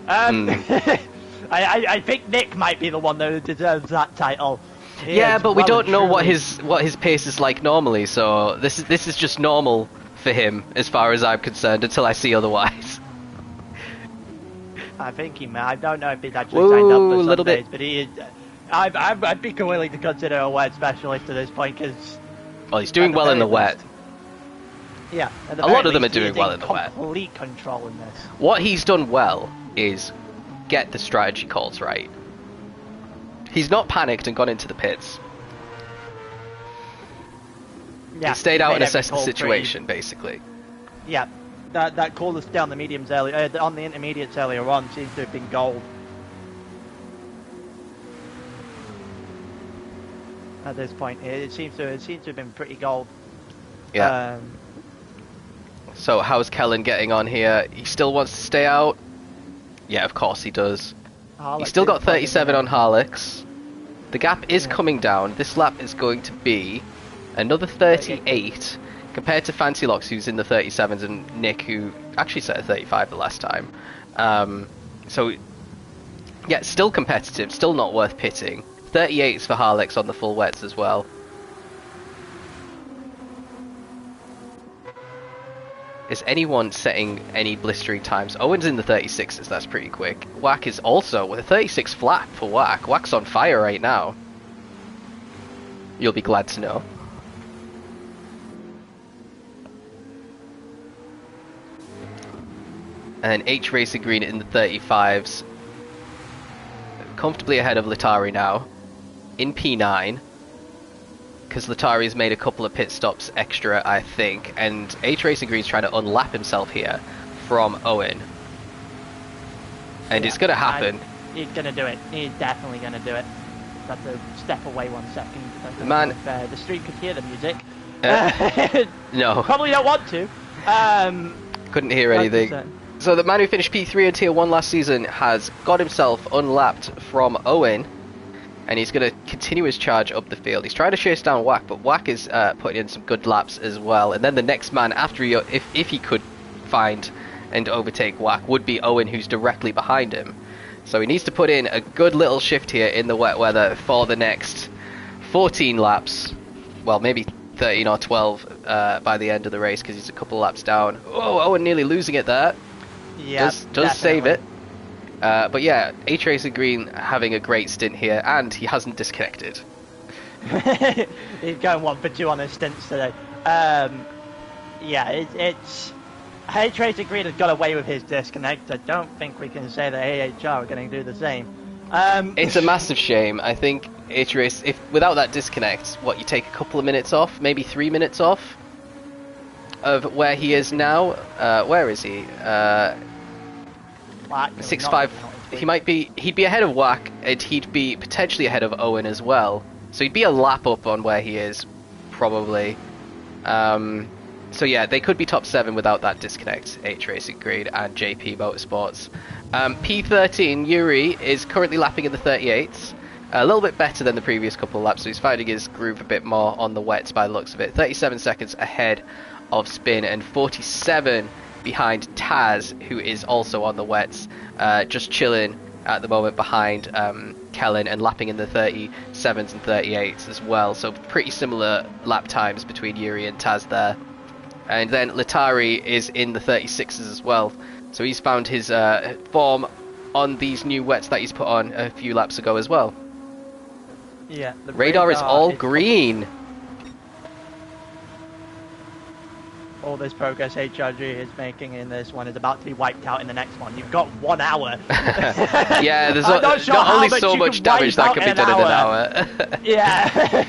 I think Nick might be the one that deserves that title. Yeah, but we don't know what his pace is like normally, so this is just normal for him as far as I'm concerned until I see otherwise. I think he may. I don't know if he's actually signed up for a little Sundays, bit. but he is. I'd be willing to consider a wet specialist at this point because. Well, he's doing well in the wet. Yeah, a lot of them are doing well in the wet. Complete control in this. What he's done well is get the strategy calls right. He's not panicked and gone into the pits. Yeah, he stayed out and assessed the call situation, basically. Yeah, that call us down the mediums earlier, on the intermediates earlier on seems to have been gold. At this point, it seems to have been pretty gold. Yeah. So how's Kellen getting on here? He still wants to stay out? Yeah, of course he does. He's still got 37 on Harlex. The gap is coming down. This lap is going to be another 38 compared to Fancy Locks, who's in the 37s, and Nick, who actually set a 35 the last time. So, yeah, still competitive, still not worth pitting. 38s for Harlex on the full wets as well. Is anyone setting any blistering times? Owen's in the 36s, that's pretty quick. Whack is also with a 36 flat for Whack. Whack's on fire right now. You'll be glad to know. And H Racer Green in the 35s. Comfortably ahead of Latari now. In P9. Because Latari's made a couple of pit stops extra, I think, and H Racing Green's trying to unlap himself here from Owen. And it's going to happen. He's going to do it. He's definitely going to do it. Have to step away 1 second. Man, the stream could hear the music. No. Probably don't want to. Couldn't hear anything. So the man who finished P3 in Tier 1 last season has got himself unlapped from Owen. And he's going to continue his charge up the field. He's trying to chase down Whack, but Whack is putting in some good laps as well. And then the next man after he, if he could find and overtake Whack, would be Owen, who's directly behind him. So he needs to put in a good little shift here in the wet weather for the next 14 laps. Well, maybe 13 or 12 by the end of the race, because he's a couple laps down. Oh, Owen nearly losing it there. Yeah, does save it. But yeah, H Racer Green having a great stint here, and he hasn't disconnected. He's going 1 for 2 on his stints today. Yeah, it's H Racer Green has got away with his disconnect. I don't think we can say that AHR are going to do the same. It's a massive shame. I think H Race, if without that disconnect, what, you take a couple of minutes off, maybe 3 minutes off of where he is now. Where is he? 6'5". He'd be ahead of Whack, and he'd be potentially ahead of Owen as well. So he'd be a lap up on where he is, probably. So yeah, they could be top 7 without that disconnect. H Racing Green and JP Motorsports. P13 Yuri is currently lapping in the 38s. A little bit better than the previous couple of laps, so he's finding his groove a bit more on the wets by the looks of it. 37 seconds ahead of Spin, and 47 behind Taz, who is also on the wets, just chilling at the moment behind Kellen, and lapping in the 37s and 38s as well. So pretty similar lap times between Yuri and Taz there. And then Latari is in the 36s as well. So he's found his form on these new wets that he's put on a few laps ago as well. Yeah, the radar is all green. All this progress HRG is making in this one is about to be wiped out in the next one. You've got 1 hour. Yeah, there's not only so much damage that can be done in an hour. Yeah.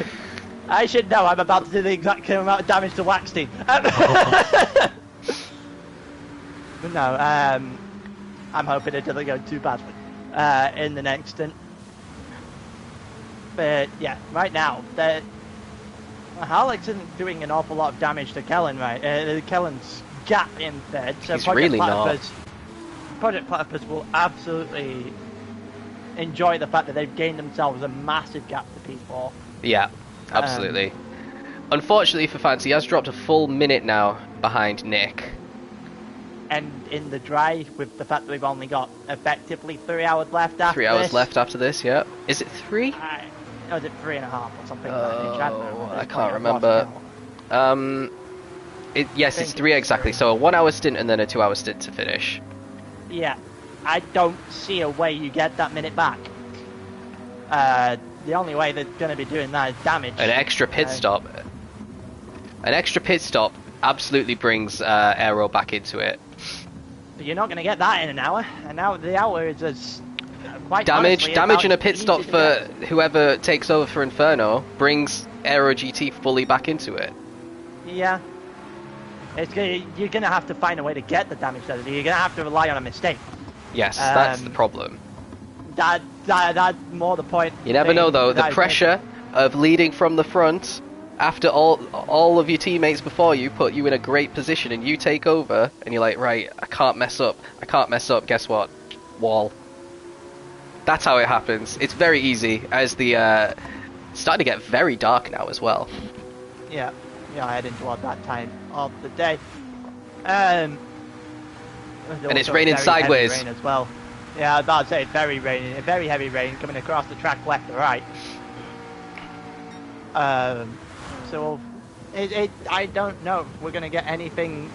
I should know. I'm about to do the exact same amount of damage to Waxstein. But no, I'm hoping it doesn't go too badly in the next stint. But yeah, right now, Alex isn't doing an awful lot of damage to Kellen, right? Kellen's gap in third, so he's really not. Project Platypus will absolutely enjoy the fact that they've gained themselves a massive gap to P4. Yeah, absolutely. Unfortunately for Fancy, he has dropped a full minute now behind Nick. And in the dry, with the fact that we've only got effectively 3 hours left after 3 hours left after this, yeah. Is it 3? Or is it 3.5 or something? I can't remember. Yes, it's 3 exactly. So a 1 hour stint and then a 2 hour stint to finish. Yeah. I don't see a way you get that minute back. The only way they're going to be doing that is damage. An extra pit stop. An extra pit stop absolutely brings Aero back into it. But you're not going to get that in an hour. And now the hour is as quite damage honestly, and a pit stop for whoever takes over for Inferno brings Aero GT fully back into it. Yeah. You're going to have to find a way to get the damage out of it. You're going to have to rely on a mistake. Yes, that's the problem. That's more the point. You never know though, the pressure of leading from the front after all of your teammates before you put you in a great position and you take over and you're like, right, I can't mess up, guess what? Wall. That's how it happens. It's very easy as the starting to get very dark now as well. Yeah, heading toward that time of the day. And it's raining sideways rain as well. Yeah, I was about to say very heavy rain coming across the track left to right. So I don't know if we're going to get anything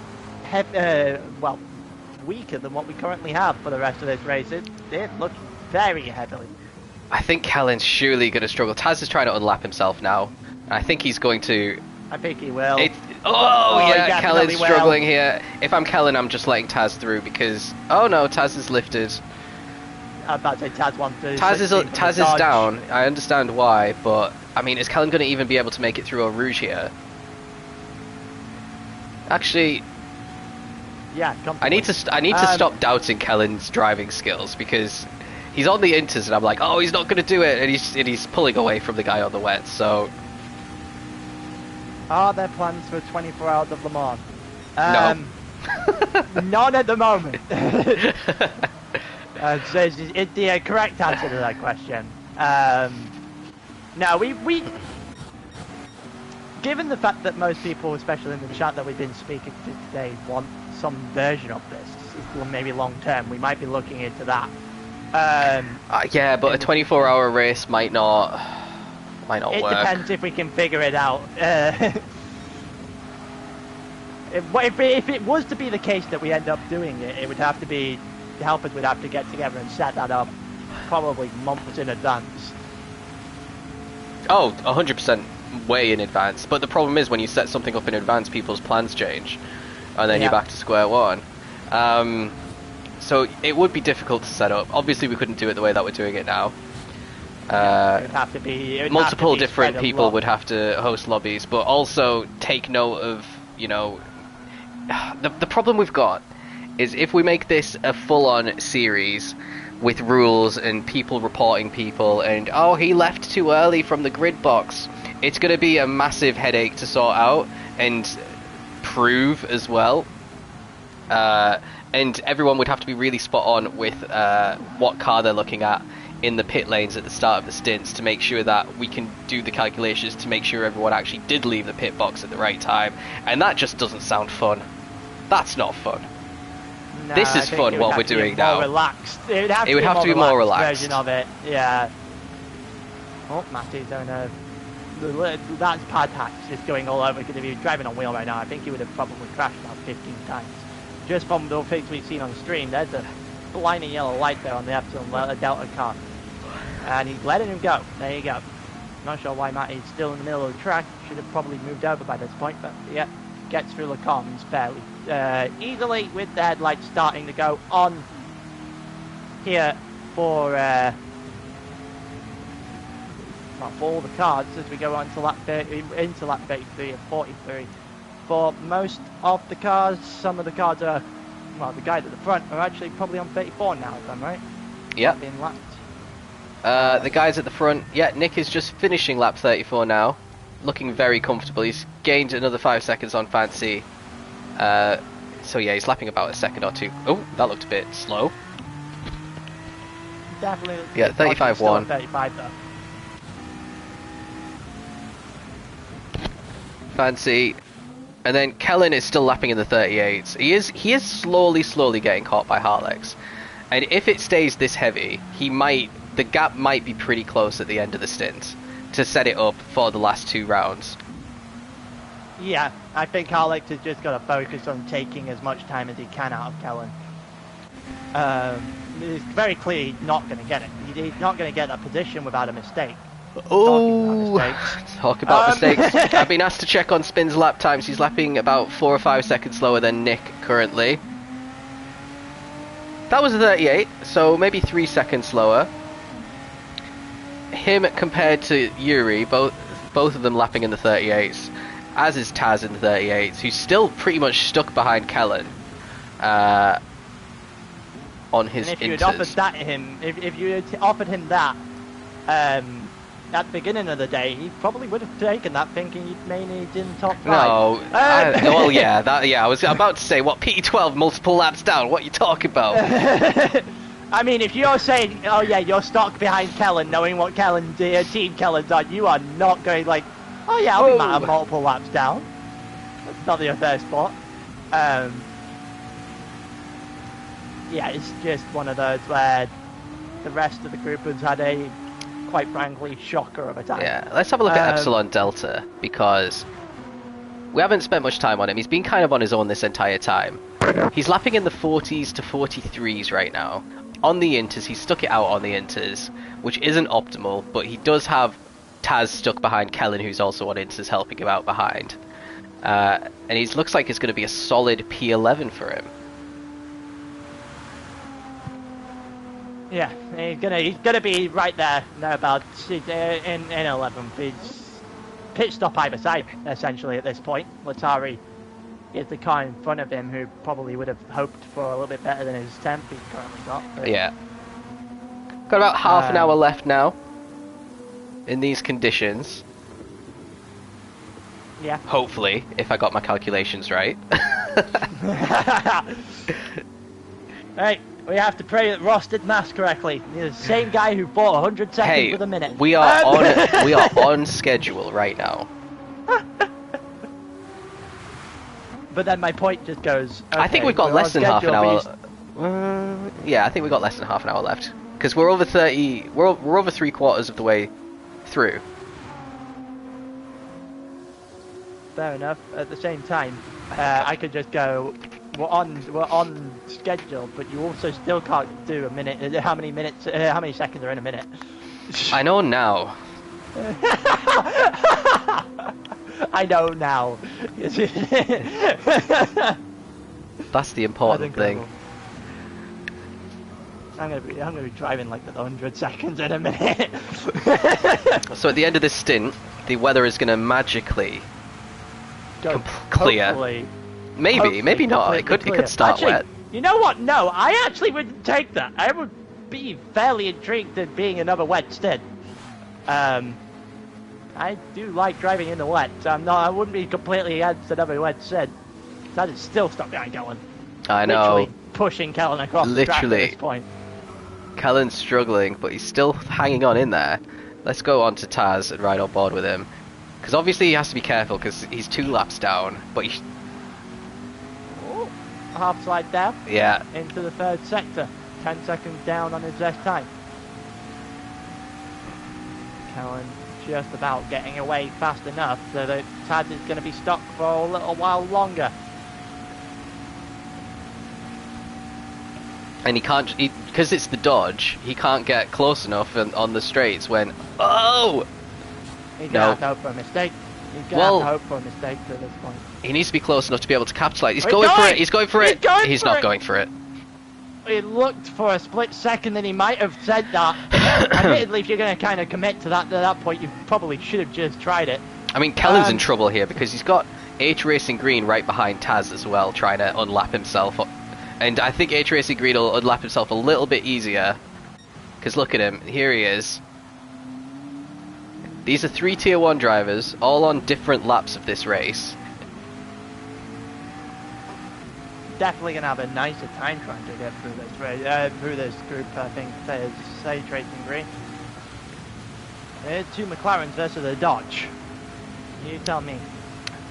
weaker than what we currently have for the rest of this race. It looks very heavily. I think Kellen's surely going to struggle. Taz is trying to unlap himself now. I think he's going to... I think he will. Yeah, Kellen's struggling here. If I'm Kellen, I'm just letting Taz through because... Oh no, Taz is lifted. I'm about to say Taz wants to... Taz is down. I understand why, but... I mean, is Kellen going to even be able to make it through Eau Rouge here? Actually... Yeah, I need to stop doubting Kellen's driving skills because he's on the inters and I'm like, oh, he's not going to do it, and he's pulling away from the guy on the wet. So, are there plans for 24 hours of Le Mans? No, none at the moment. So it's the correct answer to that question. No, we. Given the fact that most people, especially in the chat that we've been speaking to today, want some version of this, maybe long term, we might be looking into that. Yeah, but a 24-hour race might not work. It depends if we can figure it out. If it was to be the case that we end up doing it, it would have to be, the helpers would have to get together and set that up probably months in advance. Oh, 100% way in advance. But the problem is when you set something up in advance, people's plans change. And then you're back to square one. So it would be difficult to set up. Obviously we couldn't do it the way that we're doing it now. It would have to be multiple different people would have to host lobbies, but also take note of, you know, the problem we've got is if we make this a full-on series with rules and people reporting people and, oh, he left too early from the grid box, it's going to be a massive headache to sort out and prove as well. And everyone would have to be really spot on with what car they're looking at in the pit lanes at the start of the stints to make sure that we can do the calculations to make sure everyone actually did leave the pit box at the right time. And that just doesn't sound fun. That's not fun. No, this is fun what we're doing now. Relaxed. It would have to be more relaxed version of it. Yeah. Oh, Matty's doing a... That's pad hacks just going all over, because if he was driving on wheel right now, I think he would have probably crashed about 15 times. Just from the things we've seen on the stream, there's a blinding yellow light there on the Epsilon Delta car. And he's letting him go. There you go. Not sure why Matty's still in the middle of the track. Should have probably moved over by this point, but yeah, gets through the comms fairly easily with the headlights starting to go on here for all the cars as we go on to lap 30, into lap 33 and 43. For most of the cars, some of the cars are, well, the guys at the front are actually probably on 34 now, if I'm right. Yep. Being lapped. The guys at the front, yeah, Nick is just finishing lap 34 now, looking very comfortable. He's gained another 5 seconds on Fancy. So yeah, he's lapping about a second or two. Oh, that looked a bit slow. Definitely. Yeah, 35-1. 35 though. Fancy. And then Kellen is still lapping in the 38s. He is slowly getting caught by Harlex. And if it stays this heavy, the gap might be pretty close at the end of the stint to set it up for the last 2 rounds. Yeah, I think Harlex has just got to focus on taking as much time as he can out of Kellen. it's very clear he's not going to get it. He's not going to get that position without a mistake. Oh, talk about mistakes. I've been asked to check on Spin's lap times. He's lapping about 4 or 5 seconds slower than Nick currently. That was a 38, so maybe 3 seconds slower. Him compared to Yuri, both of them lapping in the 38s, as is Taz in the 38s, who's still pretty much stuck behind Kellen on his and if you had inters. offered that to him, if you had offered him that at the beginning of the day, he probably would have taken that, thinking he may need in the top 5. No, well, yeah, I was about to say, what, P12 multiple laps down? What are you talking about? I mean, if you're saying, oh yeah, you're stuck behind Kellen, knowing what Team Kellen's on, you are not going like, oh yeah, I'll be multiple laps down. That's not your first spot. Yeah, it's just one of those where the rest of the group has had a, quite frankly, shocker of a time. Yeah, let's have a look at Epsilon Delta, because we haven't spent much time on him. He's been kind of on his own this entire time. He's lapping in the 40s to 43s right now. On the inters, he stuck it out on the inters, which isn't optimal, but he does have Taz stuck behind Kellen, who's also on inters, helping him out behind. And he looks like it's going to be a solid P11 for him. Yeah, he's gonna be right there, about in 11th. He's pit stop either side, essentially, at this point. Latari is the car in front of him, who probably would have hoped for a little bit better than his 10th he's currently got. But, yeah. Got about half an hour left now in these conditions. Yeah. Hopefully, if I got my calculations right. Right, we have to pray that Ross did math correctly. He's the same guy who fought 100 seconds with a minute. We are on schedule right now. But then my point just goes. Okay, I think we've got less than half an hour. Yeah, I think we've got less than half an hour left because we're over 30. We're over 3/4 of the way through. Fair enough. At the same time, I could just go. We're on schedule, but you also still can't do a minute. How many minutes? How many seconds are in a minute? I know now. I know now. That's the important thing. I'm gonna be driving like 100 seconds in a minute. So at the end of this stint, the weather is going to magically clear. Hopefully, maybe not. It could start actually, wet. You know what? No, I actually wouldn't take that. I would be fairly intrigued in being another wet stint. I do like driving in the wet. I wouldn't be completely against another wet stint. That is still stuck behind Kellen. I know. Literally pushing Kellen across the track at this point. Kellen's struggling, but he's still hanging on in there. Let's go on to Taz and ride on board with him. Because obviously he has to be careful because he's 2 laps down. But half slide down. Yeah. Into the 3rd sector. 10 seconds down on his best time. Kellen just about getting away fast enough so that Taz is going to be stuck for a little while longer. And he can't, because it's the Dodge, he can't get close enough on the straights when, oh! He's going to have to hope for a mistake. He's going to have to hope for a mistake at this point. He needs to be close enough to be able to capitalize. He's going for it, he's going for it. He's not going for it. He looked for a split second and he might have said that. Admittedly, if you're going to kind of commit to that point, you probably should have just tried it. I mean, Kellen's in trouble here because he's got H Racing Green right behind Taz as well, trying to unlap himself. And I think H Racing Green will unlap himself a little bit easier. Because look at him, here he is. These are 3 Tier 1 drivers, all on different laps of this race. Definitely going to have a nicer time trying to get through this race, through this group, I think, says H Racing Green. There's 2 McLarens versus a Dodge. You tell me.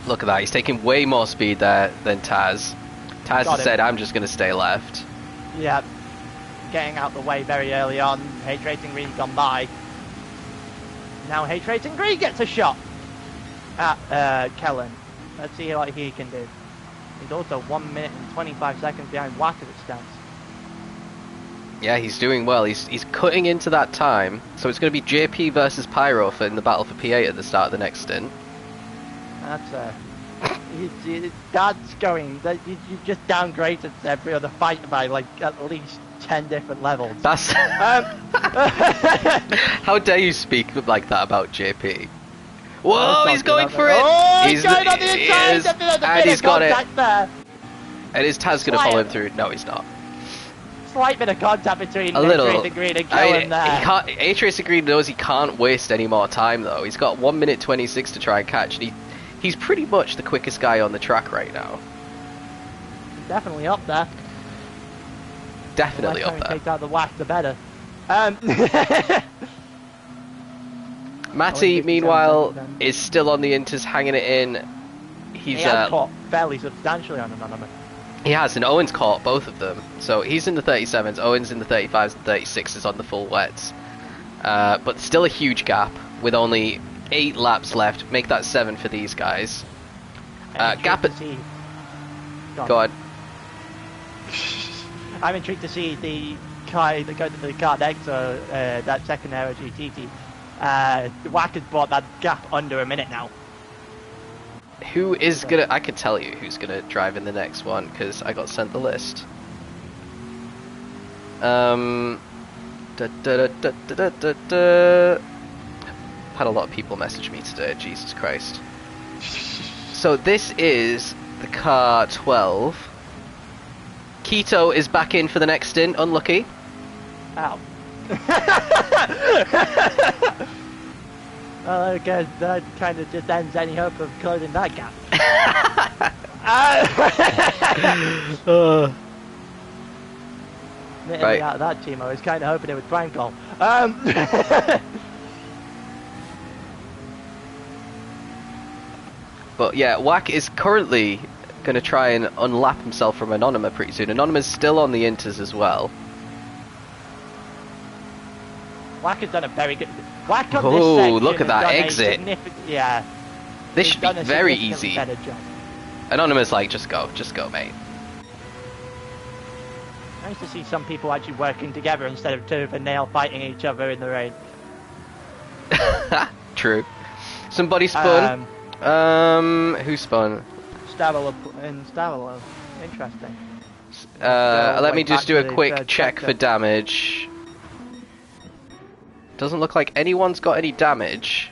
Look at that, he's taking way more speed there than Taz. Taz has said, I'm just going to stay left. Yeah, getting out the way very early on. H Racing Green's gone by. Now H Racing Green gets a shot at Kellen. Let's see what he can do. He's also 1 minute and 25 seconds behind Wack as it stands. Yeah, he's doing well. He's cutting into that time. So it's going to be JP versus Pyro in the battle for P8 at the start of the next stint. That's that's going. You just downgraded every other fighter by like at least 10 different levels. That's how dare you speak like that about JP? Whoa, he's going for it! Oh, he's going on the inside! And he's got it. There. And is Taz going to follow him through? No, he's not. Slight bit of contact between a little. A-Trace Green and Kellen there. A-Trace Green knows he can't waste any more time though. He's got 1 minute 26 to try and catch, and he's pretty much the quickest guy on the track right now. Definitely up there. Definitely up there. Take out the whack, the better. Matty, meanwhile, is still on the inters, hanging it in. He has caught fairly substantially on Anonymous. He has, and Owen's caught both of them. So he's in the 37s, Owen's in the 35s and 36s on the full wets. But still a huge gap with only 8 laps left. Make that 7 for these guys. Gap at... Go on. I'm intrigued to see the car next, that second Aero GT. Wack has brought that gap under a minute now. Who is gonna... I can tell you who's gonna drive in the next one, because I got sent the list. Had a lot of people message me today, Jesus Christ. So this is the car 12. Keto is back in for the next stint, unlucky. Ow. Well, I guess that kind of just ends any hope of closing that gap. Right. Out of that team, I was kind of hoping it would Twankle. But yeah, Wack is currently going to try and unlap himself from Anonymous pretty soon. Anonymous is still on the inters as well. Wack has done a very good... Wack on this section look at that exit. Yeah. This should be very easy. Anonymous like, just go, mate. Nice to see some people actually working together instead of tooth and nail fighting each other in the rain. True. Somebody spun. Who spun? Stavolo. Interesting. Let me just do a quick check for damage. Doesn't look like anyone's got any damage.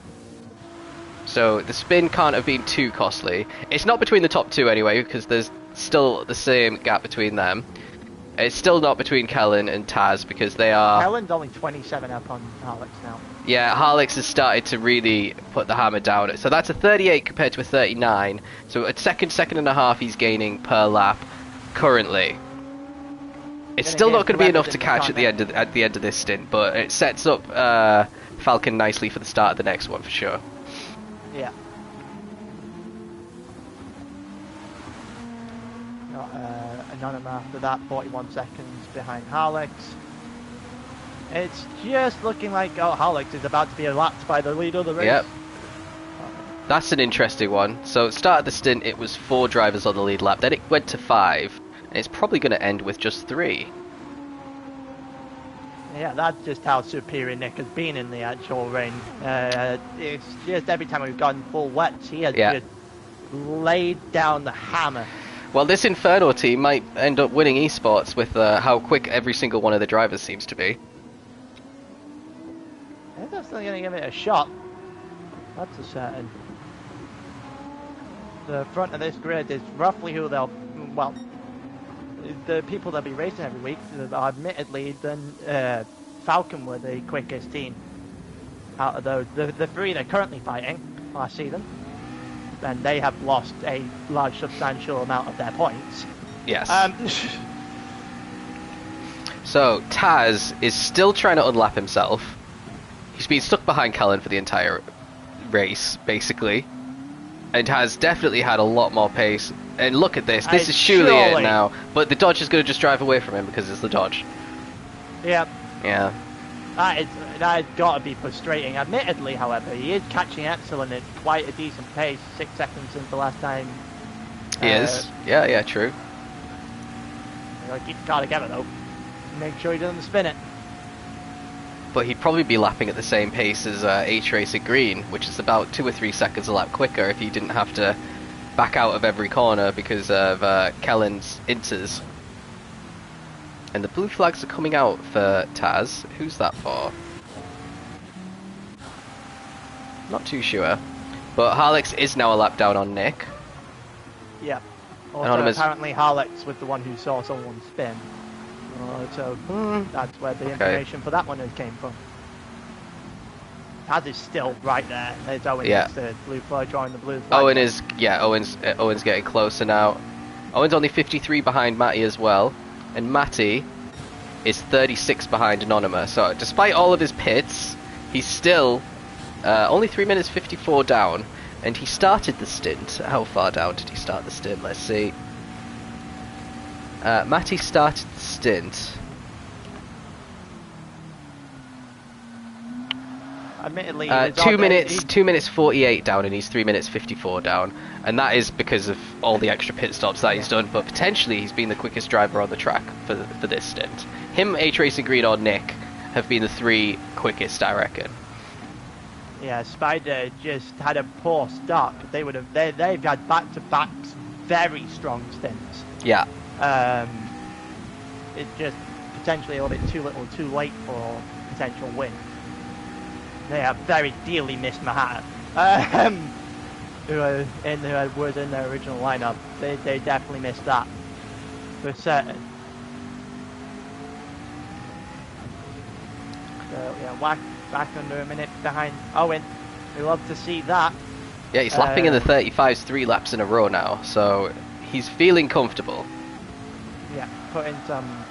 So the spin can't have been too costly. It's not between the top 2 anyway, because there's still the same gap between them. It's still not between Kellen and Taz, because they are... Kellen's only 27 up on Harlex now. Yeah, Harlex has started to really put the hammer down. So that's a 38 compared to a 39. So a second and a half he's gaining per lap currently. It's still not going to be enough to catch at the end of this stint, but it sets up Falcon nicely for the start of the next one for sure. Yeah. Got Anonymous after that, 41 seconds behind Harlex. It's just looking like Harlex is about to be lapped by the leader of the race. Yep. That's an interesting one. So start of the stint, it was 4 drivers on the lead lap, then it went to 5. And it's probably going to end with just 3. Yeah, that's just how superior Nick has been in the actual rain. It's just every time we've gone full wets, he has just laid down the hammer. Well, this Inferno team might end up winning eSports with how quick every single one of the drivers seems to be. They're definitely going to give it a shot. That's a certain. The front of this grid is roughly who they'll... Well... The people they'll be racing every week, admittedly, then Falcon were the quickest team out of those. The 3 they're currently fighting last season, and they have lost a large, substantial amount of their points. Yes. So Taz is still trying to unlap himself. He's been stuck behind Kellen for the entire race, basically, and has definitely had a lot more pace. And look at this. This is surely it now. But the Dodge is going to just drive away from him because it's the Dodge. Yep. Yeah. That has got to be frustrating. Admittedly, however, he is catching Excellent at quite a decent pace. 6 seconds since the last time. He is. Yeah, true. Gotta keep the car together, though. Make sure he doesn't spin it. But he'd probably be lapping at the same pace as H-Racer Green, which is about 2 or 3 seconds a lap quicker if he didn't have to back out of every corner because of Kellen's inters. And the blue flags are coming out for Taz. Who's that for? Not too sure. But Harlex is now a lap down on Nick. Yeah. Also, Anonymous. apparently Harlex was the one who saw someone spin. So that's where the information for that one came from. Taz is still right there. There's Owen next to blue flag, drawing the blue flag. Owen is, Owen's getting closer now. Owen's only 53 behind Matty as well. And Matty is 36 behind Anonymous. So despite all of his pits, he's still only 3 minutes 54 down. And he started the stint. How far down did he start the stint? Let's see. Matty started the stint. Admittedly, 2 minutes 48 down, and he's 3 minutes 54 down, and that is because of all the extra pit stops that he's done. But potentially, he's been the quickest driver on the track for this stint. Him, H-Racing Green, or Nick have been the 3 quickest, I reckon. Yeah, Spider just had a poor start. They've had back-to-backs, very strong stints. Yeah. It's just potentially a little bit too little, too late for a potential win. They have very dearly missed Mahat, who was in their original lineup. They definitely missed that for certain. So yeah, back under a minute behind Owen. We love to see that. Yeah, he's lapping in the 35s 3 laps in a row now, so he's feeling comfortable. Yeah, put in some.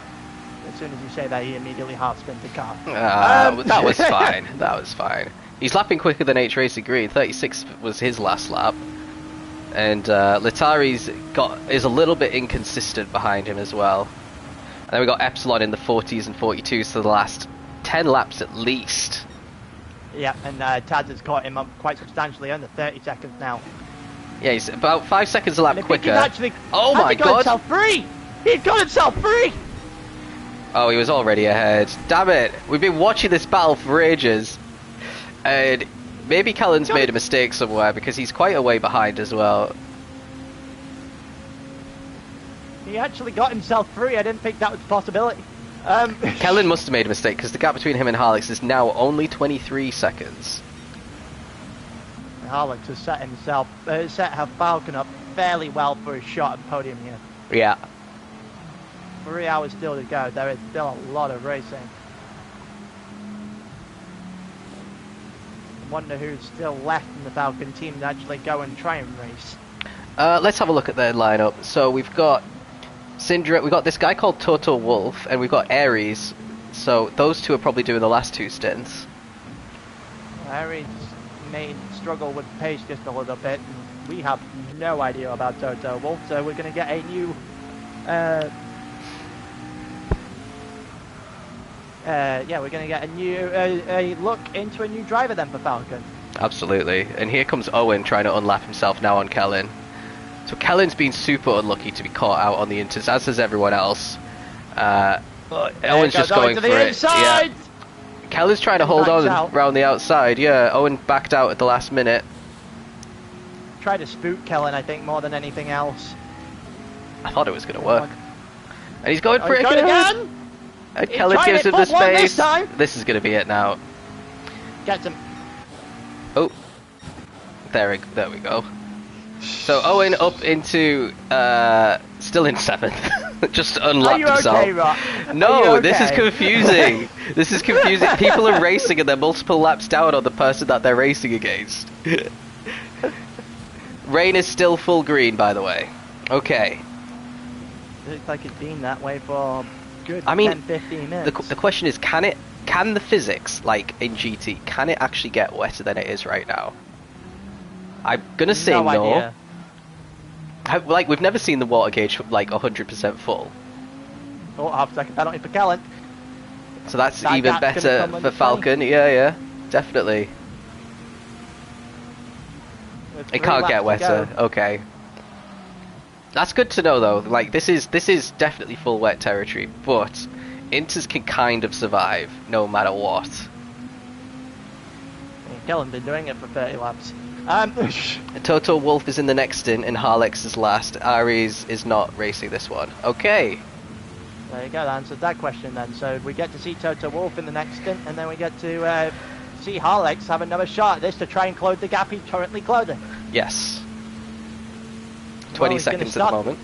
As soon as you say that, he immediately half-spins the car. That was fine. That was fine. He's lapping quicker than H-Racer Green. 36 was his last lap. And Latari's is a little bit inconsistent behind him as well. And then we got Epsilon in the 40s and 42s for the last 10 laps at least. Yeah, and Taz has caught him up quite substantially under 30 seconds now. Yeah, he's about 5 seconds a lap quicker. Oh my god! He got himself free! He got himself free! Oh, he was already ahead. Damn it! We've been watching this battle for ages. And maybe Callan's made a mistake somewhere because he's quite a way behind as well. He actually got himself free. I didn't think that was a possibility. Kellen must have made a mistake because the gap between him and Harlex is now only 23 seconds. Harlex has set her Falcon up fairly well for his shot at podium here. Yeah. 3 hours still to go. There is still a lot of racing. I wonder who's still left in the Falcon team to actually go and try and race. Let's have a look at their lineup. So we've got Syndra, we've got this guy called Toto Wolf, and we've got Ares. So those two are probably doing the last 2 stints. Ares may struggle with pace just a little bit. And we have no idea about Toto Wolf, so we're going to get a new we're going to get a new a look into a new driver then for Falcon. Absolutely. And here comes Owen trying to unlap himself now on Kellen. So Kellen's been super unlucky to be caught out on the inters, as has everyone else. Owen's just going for it. Yeah. Kellen's trying to hold on around the outside. Yeah, Owen backed out at the last minute. Tried to spook Kellen, I think, more than anything else. I thought it was going to work. And he's going for it again! And Kellen gives him the space. This is going to be it now. Gets him. Oh. There we go. So Owen up into still in 7th. Just unlocked himself. Okay, Rock? No, okay? This is confusing. This is confusing. People are racing and they're multiple laps down on the person that they're racing against. Rain is still full green, by the way. Okay. It looks like it's been that way for good 10-15 minutes. The question is, can the physics, like in GT, can it actually get wetter than it is right now? I'm gonna say no. Idea. Like, we've never seen the water gauge like 100% full. Oh, half-second penalty for Kellen. So that's even better for Falcon. Yeah, definitely. It can't get wetter. Okay. That's good to know though. Like, this is definitely full wet territory, but Inters can kind of survive no matter what. Kellen's been doing it for 30 laps. Toto Wolff is in the next stint and Harlex is last. Aries is not racing this one. Okay. There you go, that answered that question then. So we get to see Toto Wolff in the next stint, and then we get to see Harlex have another shot at this to try and close the gap he's currently closing. Yes. 20 seconds at the moment.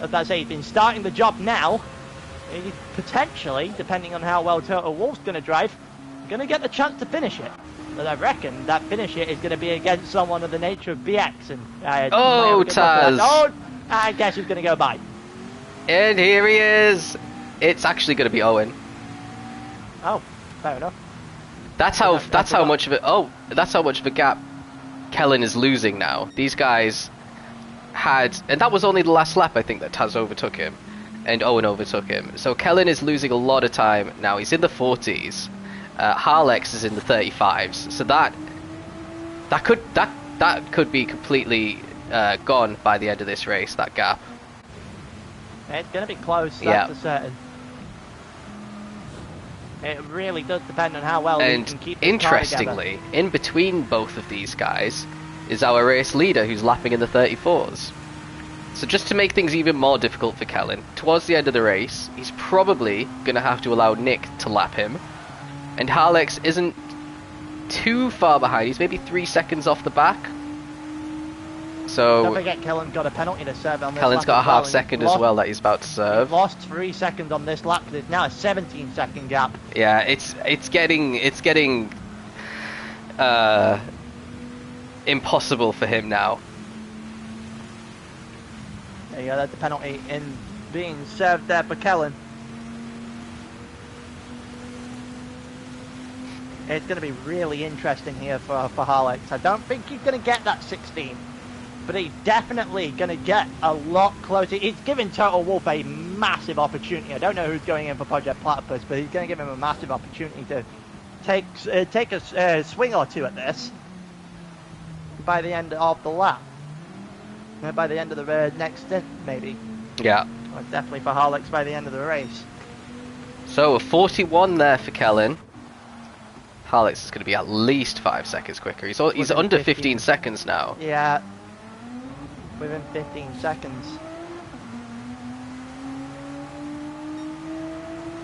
As I say, he's been starting the job now. He potentially, depending on how well Toto Wolff's going to drive, going to get the chance to finish it. But I reckon that finish it is going to be against someone of the nature of BX. And Taz! Oh, I guess he's going to go by. And here he is. It's actually going to be Owen. Oh, fair enough. That's how much of it. Oh, that's how much of a gap Kellen is losing now. These guys had, and that was only the last lap I think that Taz overtook him, and Owen overtook him. So Kellen is losing a lot of time now. He's in the 40s. Harlex is in the 35s. So that could be completely gone by the end of this race. That gap. It's going to be close. That's for certain. It really does depend on how well we can keep the car together. Interestingly, in between both of these guys is our race leader who's lapping in the 34s. So just to make things even more difficult for Kellen, towards the end of the race, he's probably going to have to allow Nick to lap him. And Harlex isn't too far behind. He's maybe 3 seconds off the back. So don't forget Kellen got a penalty to serve on this Kellen's lap got a half well. second as well that he's about to serve. He's lost 3 seconds on this lap. There's now a 17-second gap. Yeah, it's getting impossible for him now. There you go, that's the penalty in being served there for Kellen. It's going to be really interesting here for Harlex. I don't think he's going to get that 16, but he's definitely going to get a lot closer. He's giving Toto Wolff a massive opportunity. I don't know who's going in for Project Platypus, but he's going to give him a massive opportunity to take a swing or two at this by the end of the lap. By the end of the next stint, maybe. Yeah. Or definitely for Harlex by the end of the race. So a 41 there for Kellen. Harlex is going to be at least 5 seconds quicker. He's under 15 seconds now. Yeah. Within 15 seconds.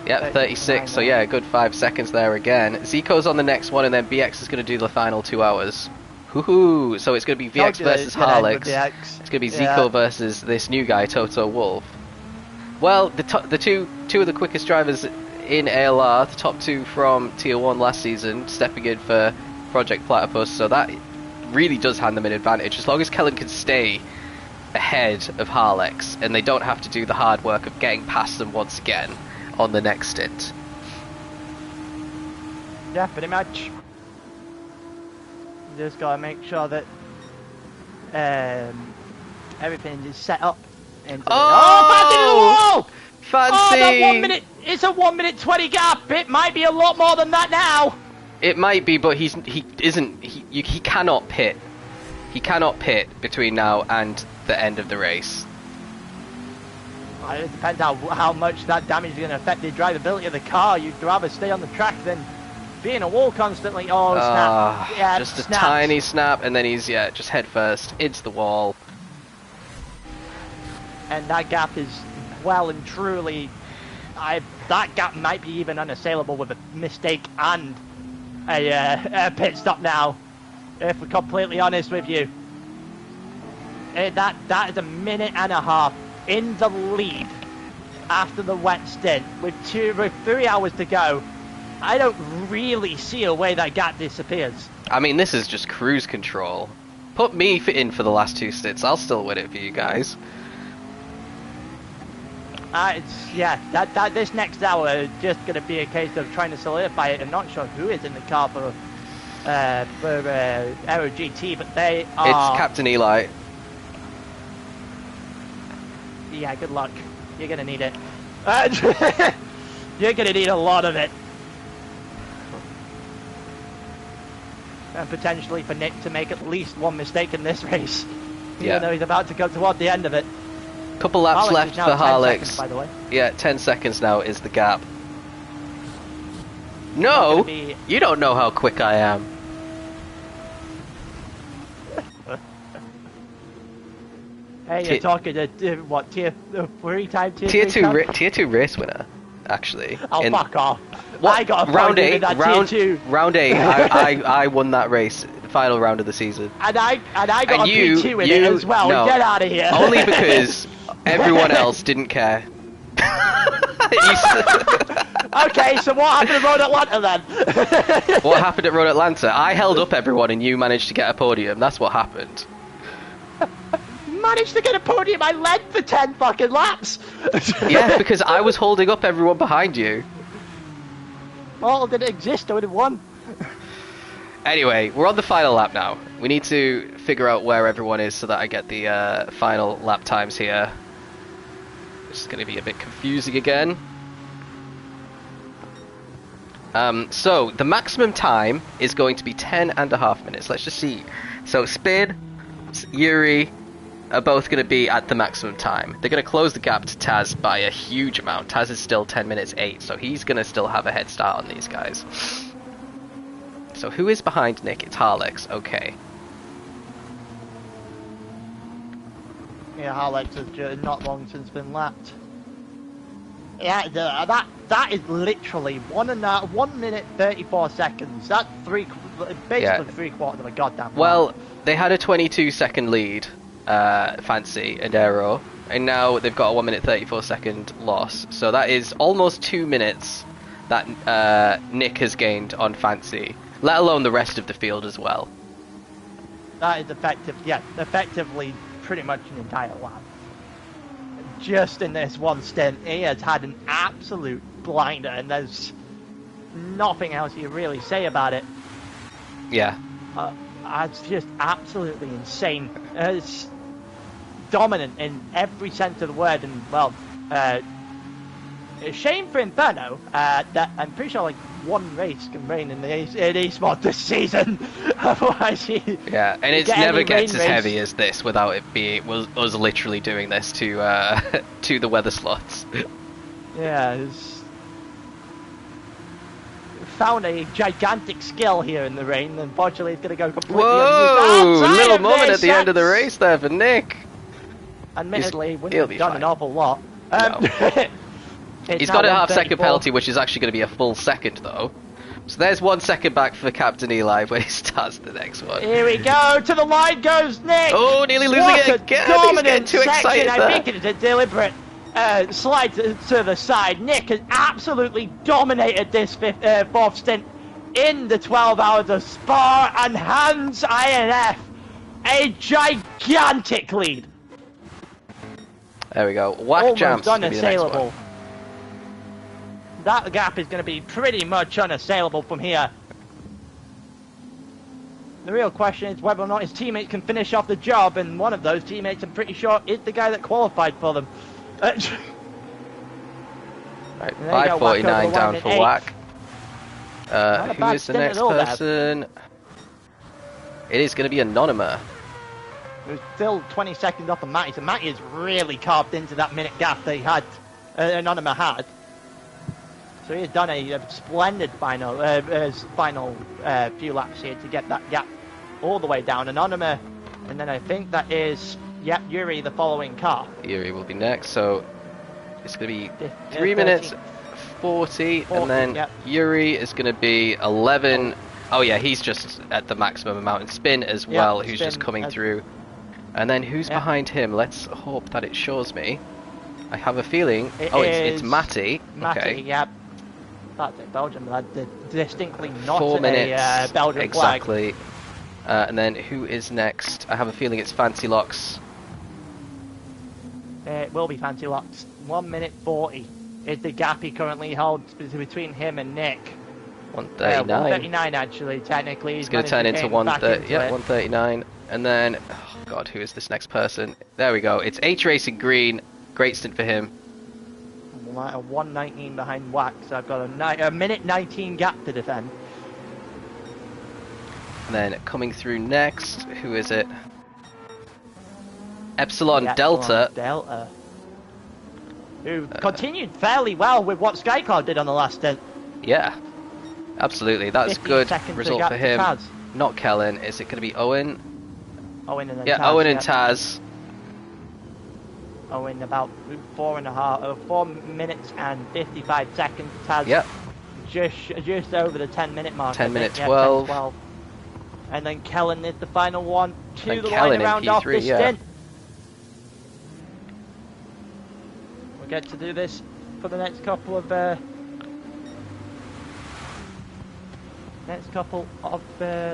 Yeah, 36. So yeah, a good 5 seconds there again. Zico's on the next one, and then BX is going to do the final 2 hours. Hoo-hoo! So it's going to be VX versus Harlex. It's going to be Zico versus this new guy, Toto Wolff. Well, the two of the quickest drivers in ALR, the top 2 from Tier 1 last season, stepping in for Project Platypus, so that really does hand them an advantage. As long as Kellen can stay ahead of Harlex, and they don't have to do the hard work of getting past them once again on the next stint. Yeah, pretty much. Just gotta make sure that everything is set up. Oh, fancy! Oh, that 1 minute! It's a 1 minute 20 gap. It might be a lot more than that now. It might be, but he cannot pit. He cannot pit between now and the end of the race. It depends how much that damage is going to affect the drivability of the car. You'd rather stay on the track than be in a wall constantly. Oh, snap. Yeah, just a tiny snap, and then he's, just head first into the wall. And that gap is well and truly... that gap might be even unassailable with a mistake and a pit stop now, if we're completely honest with you. That is a minute and a half in the lead after the wet stint with 3 hours to go. I don't really see a way that gap disappears. I mean, this is just cruise control. Put me in for the last 2 stints, I'll still win it for you guys. This next hour is just going to be a case of trying to solidify it. I'm not sure who is in the car for Aero GT, but they are... It's Captain Eli. Yeah, good luck. You're going to need it. You're going to need a lot of it. And potentially for Nick to make at least one mistake in this race. Even though he's about to go toward the end of it. Couple laps left for Harlex. Seconds, by the way. Yeah, 10 seconds now is the gap. No, be... you don't know how quick I am. Hey, you're talking to what tier 3 tier 2 race winner, actually. Oh, fuck off! What? I got a round podium 8. in that tier 2. Round 8. I won that race, the final round of the season. And I got a P2 in it as well. No, Get out of here! Only because everyone else didn't care. Okay, so what happened at Road Atlanta then? What happened at Road Atlanta? I held up everyone and you managed to get a podium. That's what happened. Managed to get a podium. I led for 10 fucking laps. Yeah, because I was holding up everyone behind you. Well, didn't exist. I would have won. Anyway, we're on the final lap now. We need to figure out where everyone is so that I get the final lap times here. This is going to be a bit confusing again. So, the maximum time is going to be 10.5 minutes. Let's just see. So, Spin, Yuri are both going to be at the maximum time. They're going to close the gap to Taz by a huge amount. Taz is still 10 minutes 8, so he's going to still have a head start on these guys. So, who is behind Nick? It's Harlex. Okay. Yeah, Harlex has not long since been lapped. Yeah, that is literally 1 minute 34 seconds. That's basically 3/4 of a goddamn lap. Well, they had a 22-second lead, Fancy and Aero, and now they've got a 1 minute 34-second loss. So that is almost 2 minutes that Nick has gained on Fancy, let alone the rest of the field as well. That is effectively pretty much an entire lap. Just in this one stint, he has had an absolute blinder, and there's nothing else you can really say about it. Yeah. It's just absolutely insane. It's dominant in every sense of the word, and well, a shame for Inferno that I'm pretty sure like one race can rain in eSports this season. Otherwise, and it never gets as heavy as this without it being us literally doing this to to the weather slots. Yeah, found a gigantic skill here in the rain. Unfortunately, it's going to go completely unused. Whoa! Little moment at the end of the race there for Nick. Admittedly, wouldn't have done an awful lot. No. He's got a half-second penalty, which is actually going to be a full second, though. So there's 1 second back for Captain Eli when he starts the next one. Here we go. To the line goes Nick. Oh, nearly losing it again. He's getting too excited there. I think it is a deliberate slide to the side. Nick has absolutely dominated this fourth stint in the 12 hours of Spa and hands INF a gigantic lead. There we go. Whack Jams. Almost unassailable. That gap is going to be pretty much unassailable from here. The real question is whether or not his teammates can finish off the job, and one of those teammates, I'm pretty sure, is the guy that qualified for them. Right, 5:49 down for Whack. Who is the next person? It is going to be Anonymous. There's still 20 seconds off of Matty, so Matty has really carved into that minute gap that he had, Anonymous had. So he's done a splendid final few laps here to get that gap all the way down. Anonymous, and then I think that is, Yuri, the following car. Yuri will be next, so it's going to be 3 minutes 40, and then Yuri is going to be 11. Oh yeah, he's just at the maximum amount in Spin as well, who's just coming through. And then who's behind him? Let's hope that it shows me. I have a feeling. It's Matty. Okay. Yep. That's it, Belgium. That's distinctly not 4 minutes, a Belgian exactly. flag. And then who is next? I have a feeling it's Fancy Locks. It will be Fancy Locks. 1 minute 40 is the gap he currently holds between him and Nick. 139. 139 actually, technically. It's going to turn into 130. Yeah, 139. And then, oh god, who is this next person? There we go. It's H Racing Green. Great stint for him. A 119 behind Whack, so I've got a minute 19 gap to defend. And then coming through next, who is it? Epsilon Delta. Who continued fairly well with what SkyCloud did on the last stint. Yeah. Absolutely, that's 15 good seconds result gap for to him. Taz. Not Kellen. Is it going to be Owen? Owen and then Yeah, Taz, Owen and Taz. Owen about 4 minutes and 55 seconds. Taz Yep. just over the 10-minute mark. 10 minute Yeah, 12. 10-12. And then Kellen is the final one to And the Kellen line in around off P3, this yeah. stint. We'll get to do this for the next couple of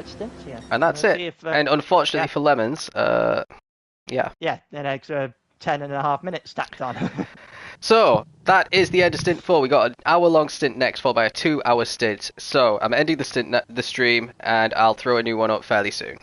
stints here. And that's We'll it. see if, And unfortunately for Lemons, yeah. Yeah, an extra 10.5 minutes stacked on. So, that is the end of stint 4. We got an hour-long stint next, followed by a 2-hour stint. So, I'm ending the stream, and I'll throw a new one up fairly soon.